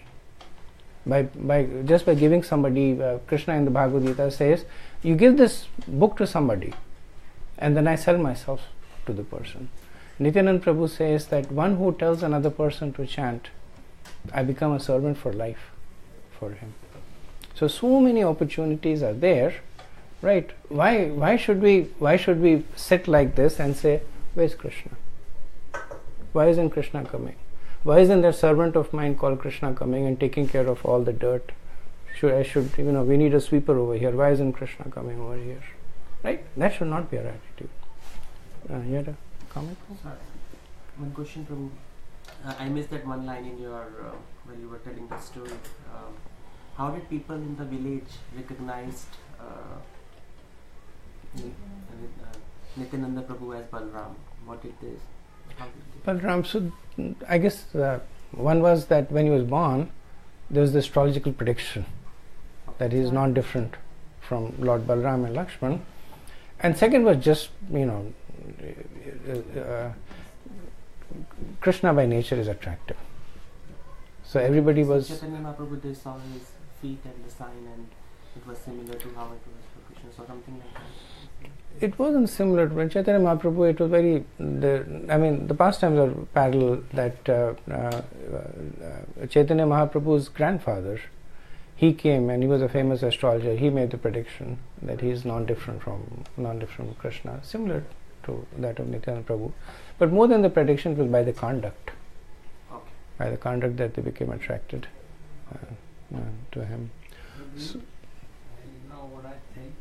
Just by giving somebody, Krishna in the Bhagavad Gita says, you give this book to somebody, and then I sell myself to the person. Nityananda Prabhu says that one who tells another person to chant, I become a servant for life for him. So many opportunities are there, right? Why should we sit like this and say, where's Krishna? Why isn't Krishna coming? Why isn't there servant of mine called Krishna coming and taking care of all the dirt? We need a sweeper over here. Why isn't Krishna coming over here? Right? That should not be our attitude. You had a comment? Sorry. One question, Prabhu. I missed that one line in your when you were telling the story. How did people in the village recognized Nityananda Prabhu as Balram? What did they? How did they? Balram, so I guess one was that when he was born, there was the astrological prediction that he is not different from Lord Balram and Lakshman. And second was just, Krishna by nature is attractive. So everybody was... Chaitanya Mahaprabhu, they saw his feet and the sign, and it was similar to how it was for Krishna, so something like that. It wasn't similar. When Chaitanya Mahaprabhu, it was very... the pastimes are parallel that Chaitanya Mahaprabhu's grandfather, he came and he was a famous astrologer. He made the prediction that he is non-different from Krishna, similar to that of Nityananda Prabhu. But more than the prediction, it was by the conduct. Okay. By the conduct that they became attracted to him. So, what I think?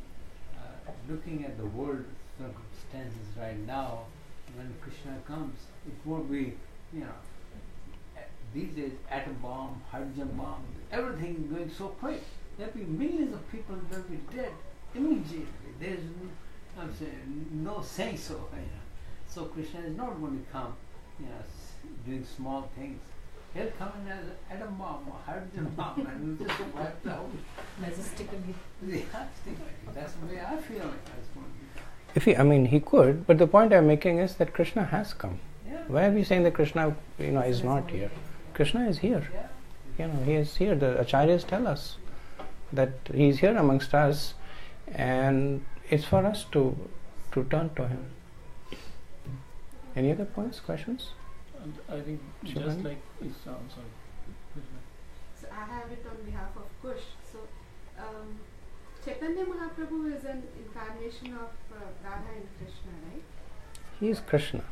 Looking at the world circumstances right now, when Krishna comes, it won't be, these days atom bomb, hydrogen bomb, everything is going so quick. There'll be millions of people will be dead immediately. There's, I'm saying, no saying so. So Krishna is not going to come, doing small things. He'll come in as an atom bomb or hydrogen bomb and will just wipe the whole. Majestically. Yeah, that's the way I feel like that's going to be. He could, but the point I'm making is that Krishna has come. Yeah. Why are we saying that Krishna, is not here? Krishna is here. Yeah. He is here. The acharyas tell us that he is here amongst us, and it's for us to turn to him. Any other points, questions? I think just like sorry. So I have it on behalf of Kush. So Chaitanya Mahaprabhu is an incarnation of Radha and Krishna, right? He is Krishna.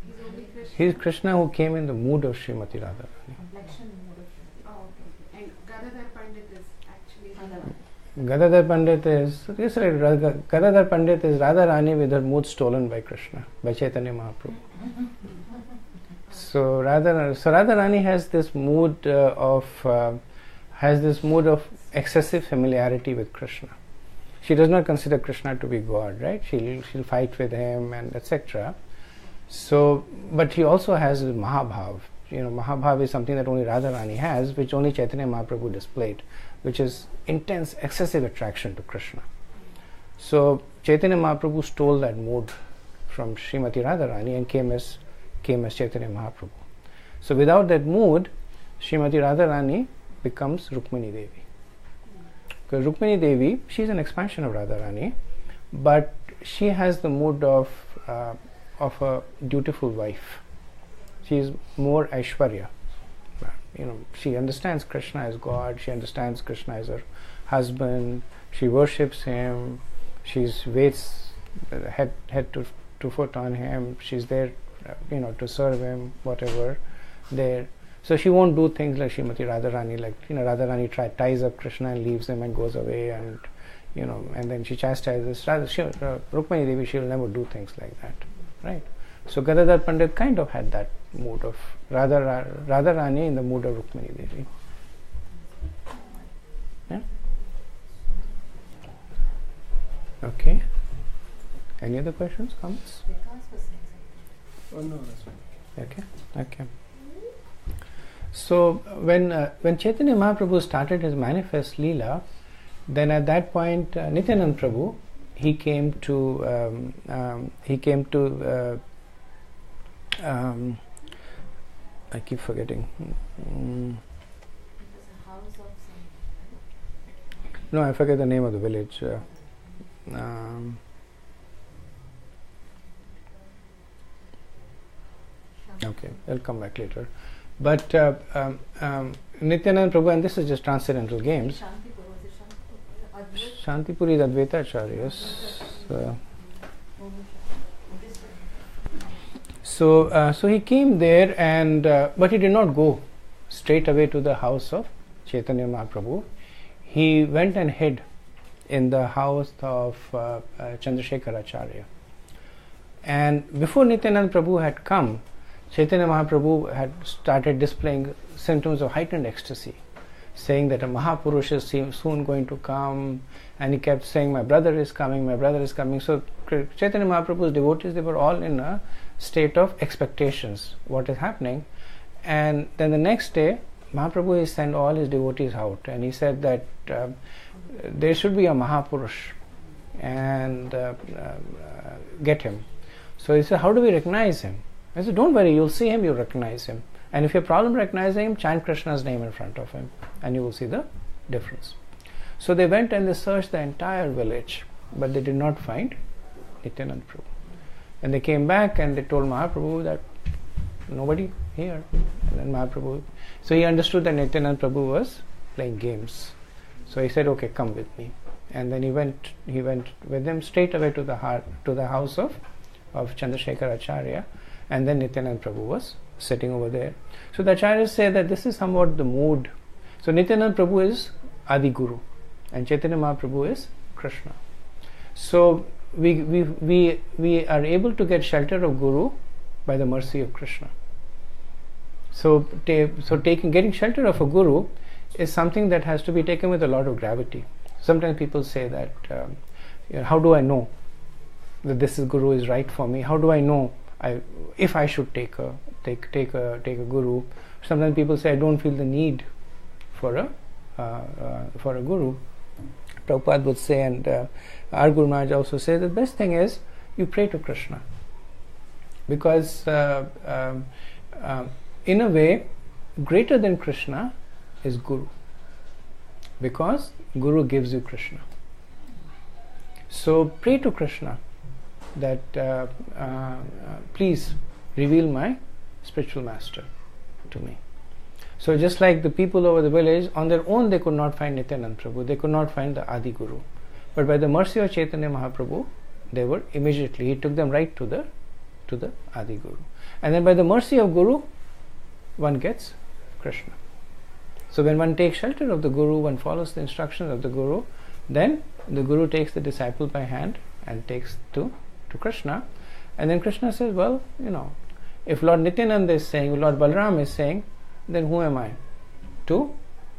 He's only Krishna. He is Krishna who came in the mood of Srimati Radharani. Complexion mode of Oh, okay. And Gadadhar Pandit is actually Gadadhar Pandit is Gadadhar Pandit is Radharani with her mood stolen by Krishna, by Chaitanya Mahaprabhu. So Radharani has this mood of has this mood of excessive familiarity with Krishna. She does not consider Krishna to be God, right? She'll fight with him and etc. So, but he also has Mahabhav. Mahabhav is something that only Radharani has, which only Chaitanya Mahaprabhu displayed, which is intense, excessive attraction to Krishna. So Chaitanya Mahaprabhu stole that mood from Srimati Radharani and came as Chaitanya Mahaprabhu. So without that mood, Srimati Radharani becomes Rukmini Devi. Because Rukmini Devi, she is an expansion of Radharani, but she has the mood of a dutiful wife. She is more Aishwarya. She understands Krishna as God. She understands Krishna as her husband. She worships him. She waits head to foot on him. She's there, to serve him, whatever. There. So she won't do things like Srimati Radharani, like Radharani ties up Krishna and leaves him and goes away, and and then she chastises. Rukmini Devi, she will never do things like that, right? So Gadadhar Pandit kind of had that mood of Radharani in the mood of Rukmini Devi. Yeah? Okay. Any other questions, comments? Oh no, that's fine. Okay. So when Chaitanya Mahaprabhu started his manifest Leela, then at that point Nityananda Prabhu he came to I keep forgetting. No, I forget the name of the village. Okay, I'll come back later. But Nityananda Prabhu, and this is just transcendental games. Shantipur is Advaita Acharya's. So he came there, and but he did not go straight away to the house of Chaitanya Mahaprabhu. He went and hid in the house of Chandrasekhar Acharya. And before Nityananda Prabhu had come, Chaitanya Mahaprabhu had started displaying symptoms of heightened ecstasy, saying that a Mahapurush is soon going to come, and he kept saying, my brother is coming, my brother is coming. So Chaitanya Mahaprabhu's devotees, they were all in a state of expectations, what is happening. And then the next day, Mahaprabhu he sent all his devotees out, and he said that there should be a Mahapurush and get him. So he said, how do we recognize him? I said, don't worry, you'll see him, you'll recognize him. And if you have a problem recognizing him, chant Krishna's name in front of him, and you will see the difference. So they went and they searched the entire village, but they did not find Nityananda Prabhu. And they came back and they told Mahaprabhu that nobody here. And then Mahaprabhu, so he understood that Nityananda Prabhu was playing games. So he said, okay, come with me. And then he went with them straight away to the house of Chandrasekhar Acharya. And then Nityananda Prabhu was sitting over there. So the acharyas say that this is somewhat the mood. So Nityananda Prabhu is Adi Guru, and Chaitanya Mahaprabhu is Krishna. So we are able to get shelter of Guru by the mercy of Krishna. So getting shelter of a Guru is something that has to be taken with a lot of gravity. Sometimes people say that, how do I know that this Guru is right for me? How do I know if I should take a Guru? Sometimes people say, I don't feel the need for a Guru. Prabhupada would say, and our Guru Maharaj also says, the best thing is you pray to Krishna, because in a way greater than Krishna is Guru, because Guru gives you Krishna. So pray to Krishna that please reveal my spiritual master to me. So just like the people over the village, on their own they could not find Nityananda Prabhu, they could not find the Adi Guru. But by the mercy of Chaitanya Mahaprabhu, they were immediately, he took them right to the Adi Guru. And then by the mercy of Guru, one gets Krishna. So when one takes shelter of the Guru, one follows the instructions of the Guru, then the Guru takes the disciple by hand and takes to Krishna. And then Krishna says, well, if Lord Nityananda is saying, Lord Balaram is saying, then who am I to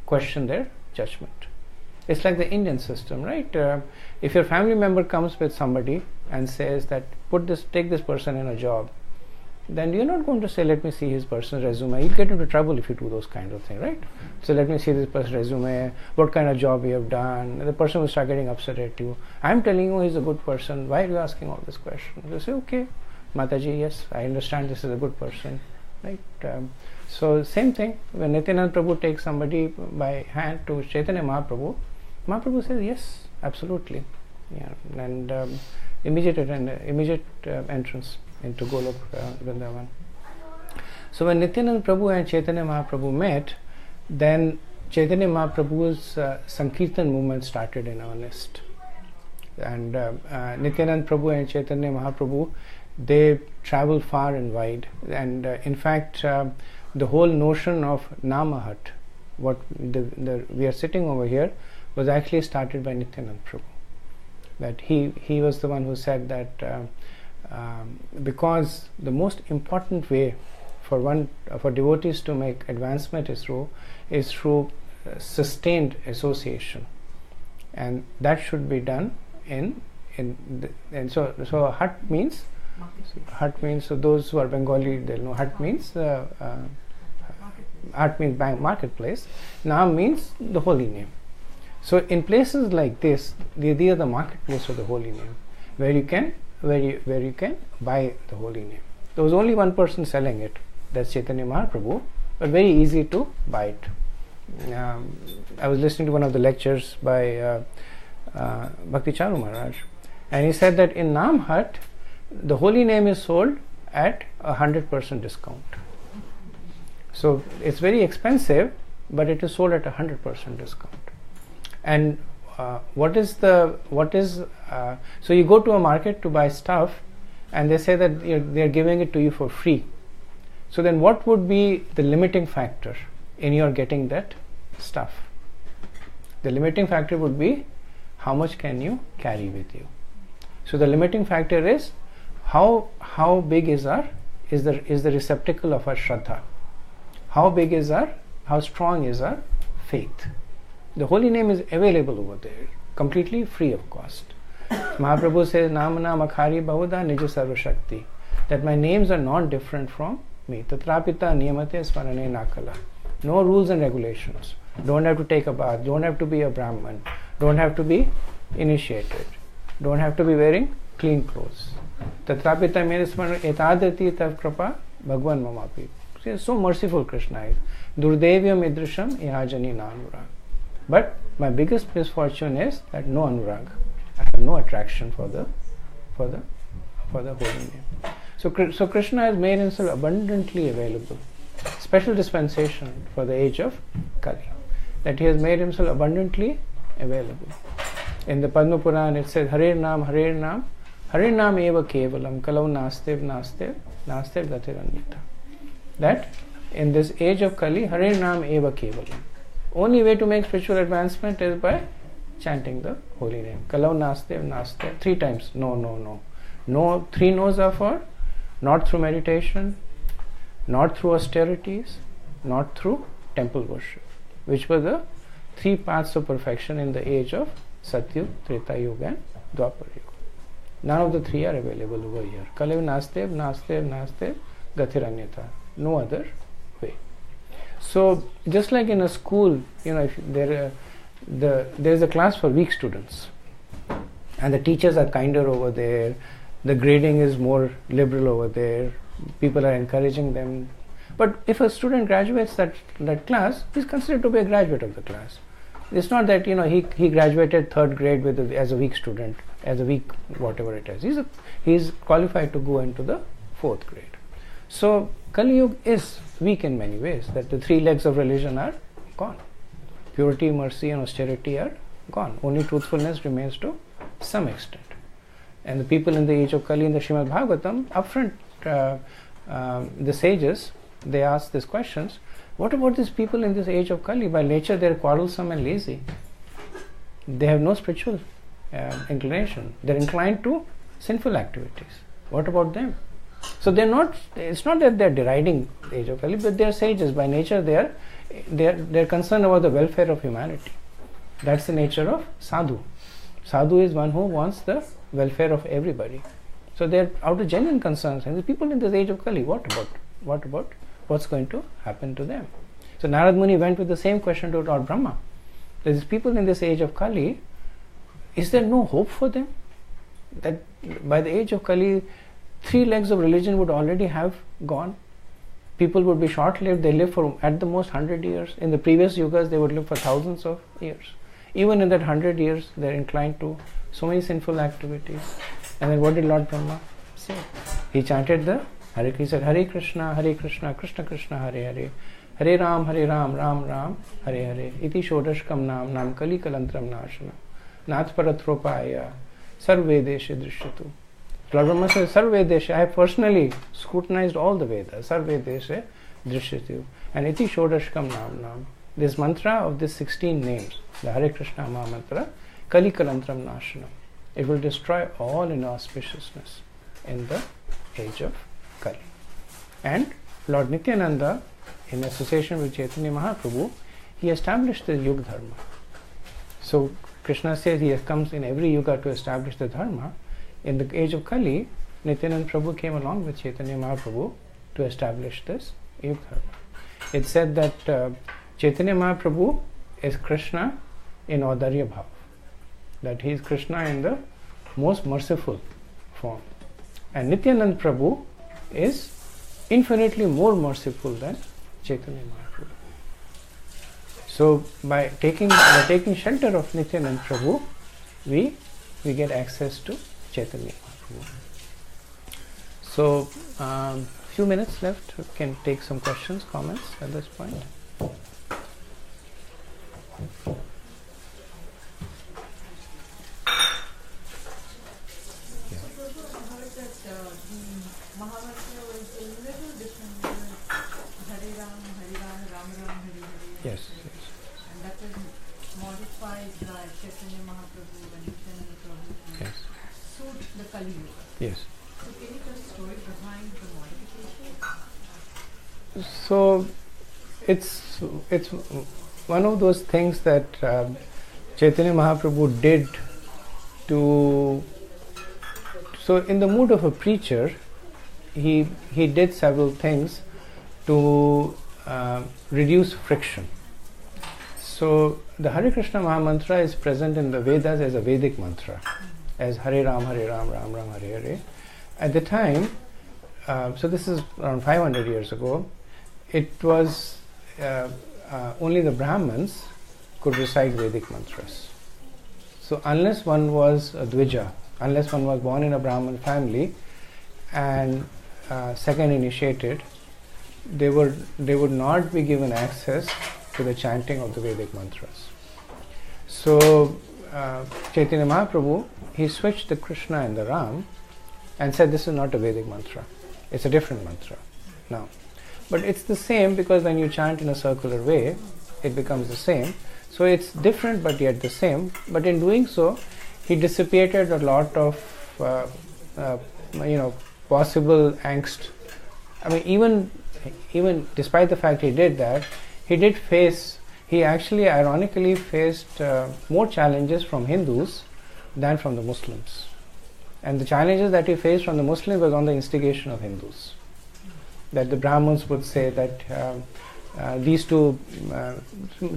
question their judgment. It's like the Indian system, right? If your family member comes with somebody and says that take this person in a job, then you're not going to say, let me see his person's resume. You'll get into trouble if you do those kinds of things, right? So let me see this person's resume, what kind of job you have done. The person will start getting upset at you. I'm telling you he's a good person. Why are you asking all these questions? You say, okay, Mataji, yes, I understand this is a good person, right? So same thing, when Nityananda Prabhu takes somebody by hand to Chaitanya Mahaprabhu, Mahaprabhu says, yes, absolutely. Yeah, and immediate entrance into Golok Vrindavan. So when Nityananda Prabhu and Chaitanya Mahaprabhu met, then Chaitanya Mahaprabhu's Sankirtan movement started in earnest. And Nityananda Prabhu and Chaitanya Mahaprabhu, they traveled far and wide. And in fact, the whole notion of Namahat, what we are sitting over here, was actually started by Nityananda Prabhu. That he was the one who said that because the most important way for devotees to make advancement is through sustained association, and that should be done so Hat means so those who are Bengali, they'll know Hat means marketplace. Naam means the holy name. So in places like this, these are the marketplace of the holy name, where you can buy the holy name. There was only one person selling it, that's Chaitanya Mahaprabhu, but very easy to buy it. I was listening to one of the lectures by Bhakti Charu Maharaj, and he said that in Namhat, the holy name is sold at 100% discount. So it's very expensive, but it is sold at 100% discount. And so you go to a market to buy stuff, and they say that they are giving it to you for free. So then what would be the limiting factor in your getting that stuff? The limiting factor would be how much can you carry with you. So the limiting factor is how big is the receptacle of our Shraddha. How strong is our faith. The holy name is available over there, completely free of cost. Mahaprabhu says, Namana Makhari Bahuda Nija Sarva Shakti, that my names are not different from me. Tatrapita Niyamate Smarane Nakala. No rules and regulations. Don't have to take a bath, don't have to be a Brahman, don't have to be initiated, don't have to be wearing clean clothes. Tatrapita Mere Smarane Etadati Tav Krapa Bhagwan Mamapi. See, so merciful Krishna is. Durdevyam Idrisham Ihajani Nanurag. But my biggest misfortune is that no anurag. I have no attraction for the holy name. So Krishna has made himself abundantly available. Special dispensation for the age of Kali. That he has made himself abundantly available. In the Padma Puran it says, Hare Nam Eva Kevalam Kalau Nastev Gatiranyata. That in this age of Kali, Hare Nam Eva Kevalam. Only way to make spiritual advancement is by chanting the holy name. Kalau Nastev, 3 times. No. 3 no's are for not through meditation, not through austerities, not through temple worship, which were the 3 paths of perfection in the age of Satyug, Treta Yuga and Dwapar Yuga. None of the 3 are available over here. Kalau Nastev, Gatiranyata. No other way. So just like in a school, if there is a class for weak students, and the teachers are kinder over there, the grading is more liberal over there, people are encouraging them. But if a student graduates that class, he is considered to be a graduate of the class. It's not that he graduated 3rd grade as a weak student, as a weak whatever it is. He is qualified to go into the 4th grade. So Kali Yuga is weak in many ways, that the 3 legs of religion are gone. Purity, mercy and austerity are gone. Only truthfulness remains to some extent. And the people in the age of Kali in the Srimad Bhagavatam, upfront the sages, they ask these questions. What about these people in this age of Kali? By nature they are quarrelsome and lazy. They have no spiritual inclination. They are inclined to sinful activities. What about them? So it's not that they are deriding the age of Kali, but they are sages. By nature they are they're concerned about the welfare of humanity. That's the nature of sadhu. Sadhu is one who wants the welfare of everybody. So they're out of genuine concerns. And the people in this age of Kali, what about what's going to happen to them? So Narad Muni went with the same question to Lord Brahma. There's people in this age of Kali, is there no hope for them? That by the age of Kali, 3 legs of religion would already have gone. People would be short-lived. They live for at the most 100 years. In the previous yugas, they would live for thousands of years. Even in that 100 years, they're inclined to so many sinful activities. And then what did Lord Brahma say? He chanted the Hare. He said, Hare Krishna, Krishna Krishna, Hare Hare. Hare Ram, Ram Ram, Hare Hare. Iti Shodashkam Nam Kali Kalantram Nashana. Nath Paratropaya. Sarve Deshe Drishyatu. Lord Brahma says, Sarve Deshe. I have personally scrutinized all the Vedas. Sarve Deshe Drishyatu. And Iti Shodashkam Nam. This mantra of these 16 names, the Hare Krishna Maha Mantra, Kali Kalantram Nashana. It will destroy all inauspiciousness in the age of Kali. And Lord Nityananda, in association with Chaitanya Mahaprabhu, he established the Yuga Dharma. So Krishna says he comes in every yuga to establish the Dharma. In the age of Kali, Nityananda Prabhu came along with Chaitanya Mahaprabhu to establish this Yuga Dharma. It's said that Chaitanya Mahaprabhu is Krishna in Audarya Bhav. That he is Krishna in the most merciful form. And Nityananda Prabhu is infinitely more merciful than Chaitanya Mahaprabhu. So by taking shelter of Nityananda Prabhu, we get access to Chaitanya Mahaprabhu. So few minutes left. We can take some questions, comments at this point. Yes. And that was modified by Chaitanya Mahaprabhu and Nityananda Prabhu. Yes. Suit the Kali Yuga. Yes. So can you tell the story behind the modification? So it's one of those things that Chaitanya Mahaprabhu did to. So in the mood of a preacher, he did several things to reduce friction. So the Hare Krishna Maha Mantra is present in the Vedas as a Vedic mantra, as Hare Ram, Ram Ram, Hare Hare. At the time, so this is around 500 years ago, it was only the Brahmins could recite Vedic mantras. So unless one was a Dvija, unless one was born in a Brahmin family and second initiated, they would not be given access to the chanting of the Vedic mantras. So Chaitanya Mahaprabhu, he switched the Krishna and the Ram and said this is not a Vedic mantra, it's a different mantra now. But it's the same because when you chant in a circular way, it becomes the same. So it's different but yet the same. But in doing so, he dissipated a lot of possible angst. I mean, even despite the fact he did that, he actually ironically faced more challenges from Hindus than from the Muslims. And the challenges that he faced from the Muslims was on the instigation of Hindus. That the Brahmins would say that these two,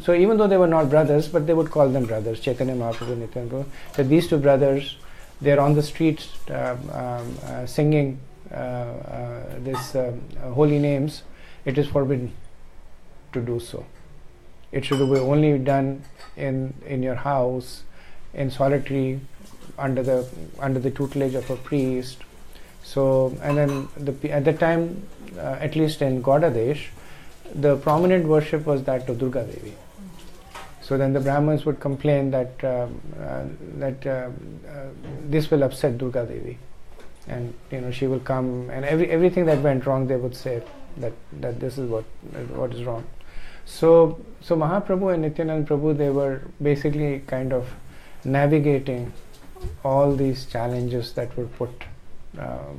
so even though they were not brothers, but they would call them brothers, Chaitanya Mahaprabhu and Nityananda Prabhu, that these two brothers, they're on the streets singing this holy names. It is forbidden to do so. It should be only done in your house, in solitary, under the tutelage of a priest. So, and then at the time, at least in Gaudadesh, the prominent worship was that of Durga Devi. So then the Brahmins would complain that this will upset Durga Devi, and she will come, and everything that went wrong, they would say that this is what is wrong. So Mahaprabhu and Nityananda Prabhu, they were basically kind of navigating all these challenges that were put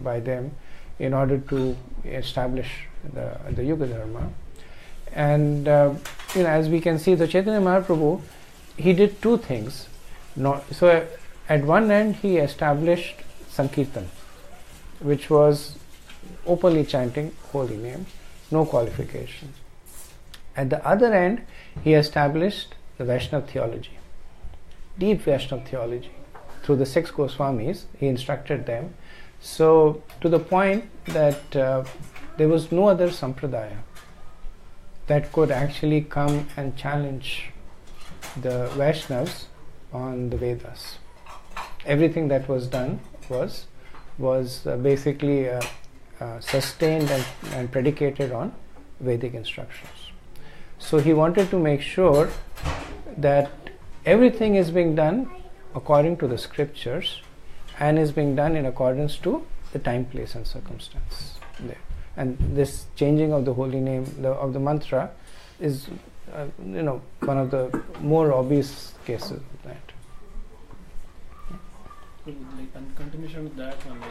by them in order to establish the Yuga Dharma. And as we can see, the Chaitanya Mahaprabhu, he did two things. So at one end he established Sankirtan, which was openly chanting holy name, no qualifications. At the other end, he established the Vaishnava theology, deep Vaishnava theology. Through the 6 Goswamis, he instructed them. So, to the point that there was no other sampradaya that could actually come and challenge the Vaishnavas on the Vedas. Everything that was done was basically sustained and predicated on Vedic instructions. So he wanted to make sure that everything is being done according to the scriptures and is being done in accordance to the time, place and circumstance there. And this changing of the holy name, of the mantra, is one of the more obvious cases of that. So, like, and continuation with that one,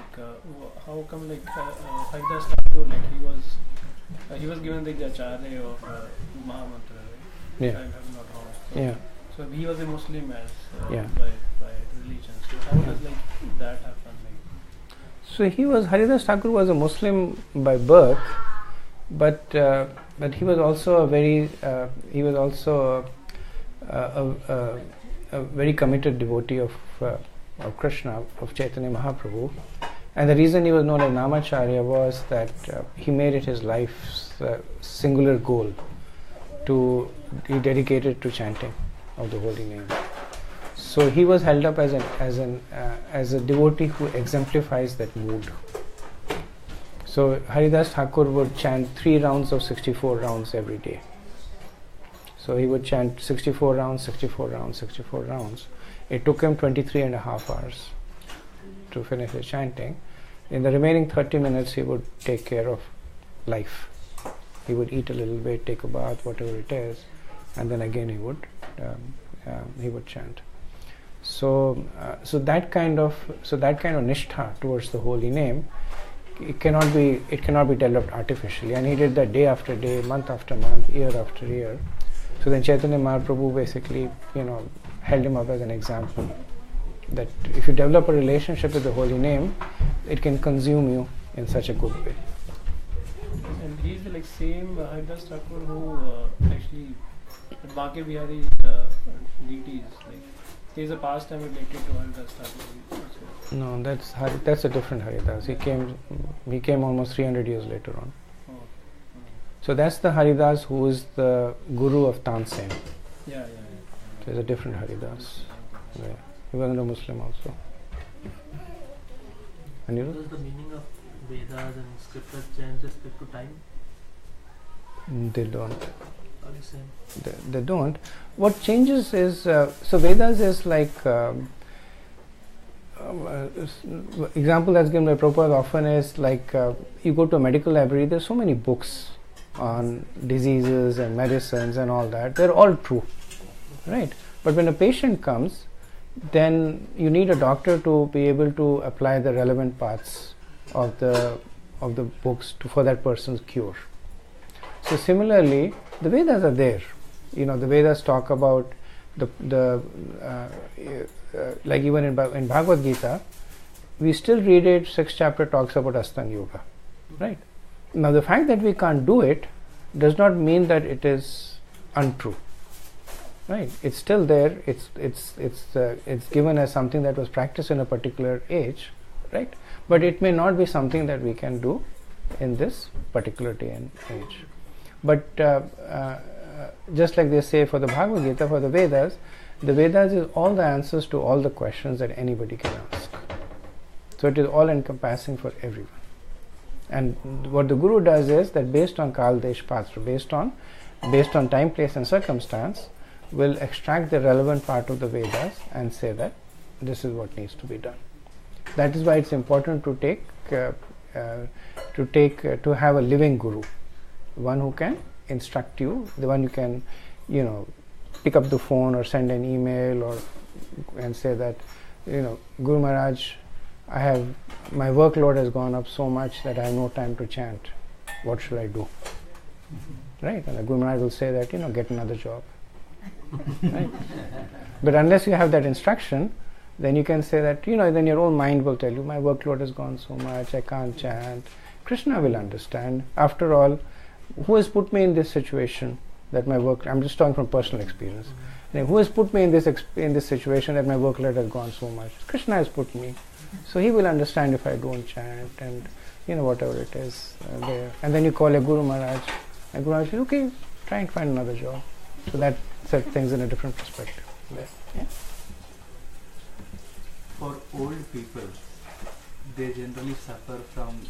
how come Haridas Thakur, he was given the acharya of Mahamantra, right? Yeah. If I'm not wrong. So, Yeah. so he was a Muslim as Yeah. by religion. So how does that happen? So Haridas Thakur was a Muslim by birth, but he was also a very committed devotee of Krishna, of Chaitanya Mahaprabhu. And the reason he was known as Namacharya was that he made it his life's singular goal to be dedicated to chanting of the holy name. So he was held up as a devotee who exemplifies that mood. So Haridas Thakur would chant 3 rounds of 64 rounds every day. So he would chant 64 rounds, 64 rounds, 64 rounds. It took him 23.5 hours to finish his chanting. In the remaining 30 minutes he would take care of life. He would eat a little bit, take a bath, whatever it is, and then again he would chant. So that kind of nishtha towards the holy name, it cannot be developed artificially, and he did that day after day, month after month, year after year. So then Chaitanya Mahaprabhu basically held him up as an example that if you develop a relationship with the holy name, it can consume you in such a good way. And he's the same Haridas Thakur who actually Bhayahari deities, he's a pastime related to Haridas Thakur. No, that's a different Haridas. He came almost 300 years later on. Oh. So that's the Haridas who is the guru of Tansen. Yeah. So it's a different Haridas. Yeah. He wasn't a Muslim also. And What is the meaning of Vedas and scriptures change respect to time? They don't. Are you saying? They don't. What changes is, so Vedas is example that's given by Prabhupada often is you go to a medical library, there's so many books on diseases and medicines and all that. They're all true, right? But when a patient comes, then you need a doctor to be able to apply the relevant parts of the books for that person's cure. So similarly, the Vedas are there. The Vedas talk about like even in Bhagavad Gita, we still read it. 6th chapter talks about Astanga Yoga, right? Now the fact that we can't do it does not mean that it is untrue, right? It's still there. It's given as something that was practiced in a particular age, right? But it may not be something that we can do in this particular day and age. But just like they say for the Bhagavad Gita, for the Vedas is all the answers to all the questions that anybody can ask. So it is all encompassing for everyone. And what the Guru does is that based on Kal Desh Patra, based on time, place and circumstance, will extract the relevant part of the Vedas and say that this is what needs to be done. That is why it's important to have a living Guru, one who can instruct you, the one you can, pick up the phone or send an email and say that, Guru Maharaj, my workload has gone up so much that I have no time to chant. What should I do? right? And the Guru Maharaj will say that, get another job. Right? But unless you have that instruction, then you can say that, then your own mind will tell you, my workload has gone so much, I can't chant. Krishna will understand. After all, who has put me in this situation that my work, I'm just talking from personal experience. Who has put me in this situation that my workload has gone so much? Krishna has put me. So he will understand if I don't chant and, whatever it is there. And then you call a Guru Maharaj, and Guru Maharaj says, okay, try and find another job. So that sets things in a different perspective. Yeah. For old people, they generally suffer from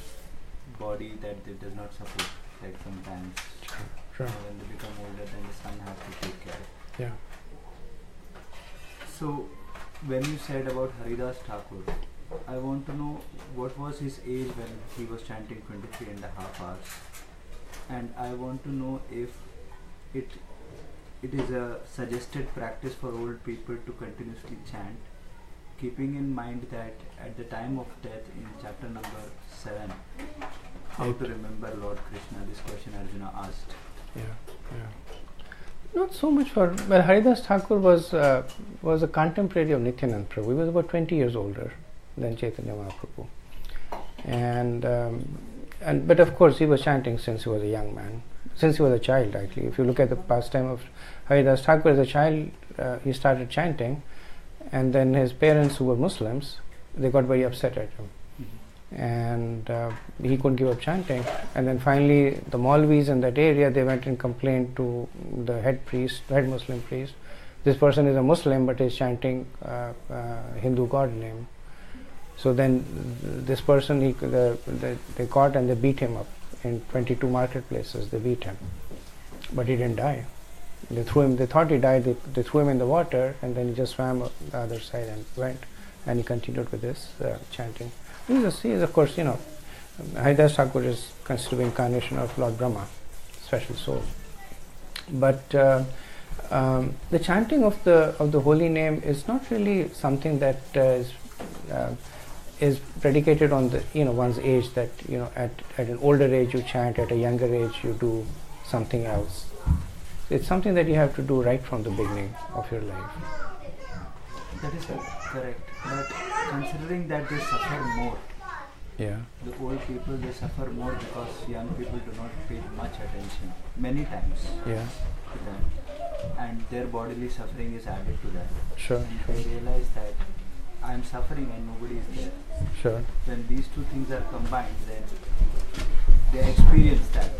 body that it does not support. Like sometimes Sure. when they become older, then the son has to take care. Yeah. So when you said about Haridas Thakur, I want to know what was his age when he was chanting 23.5 hours, and I want to know if it is a suggested practice for old people to continuously chant, keeping in mind that at the time of death in chapter number 7, how to remember Lord Krishna, this question Arjuna asked. Yeah. Not so much for, well, Haridas Thakur was a contemporary of Nityananda Prabhu. He was about 20 years older than Chaitanya Mahaprabhu. But of course he was chanting since he was a young man, since he was a child actually. If you look at the pastime of Haridas Thakur as a child, he started chanting, and then his parents, who were Muslims, they got very upset at him. And he couldn't give up chanting, and then finally the Maulvis in that area, they went and complained to the head Muslim priest. This person is a Muslim but is chanting Hindu god name. So then this person, they caught and they beat him up in 22 marketplaces. They beat him, but he didn't die. They thought he died. They threw him in the water, and then he just swam the other side and went, and he continued with this chanting. He is of course, Haridas Thakur is considered incarnation of Lord Brahma, special soul. But the chanting of the holy name is not really something that is predicated on the one's age. That at an older age you chant, at a younger age you do something else. It's something that you have to do right from the beginning of your life. That is correct. But considering that they suffer more, yeah, the old people, they suffer more because young people do not pay much attention many times yeah, to them, and their bodily suffering is added to that. sure, And they realize that I am suffering and nobody is there. sure, When these two things are combined, then they experience that.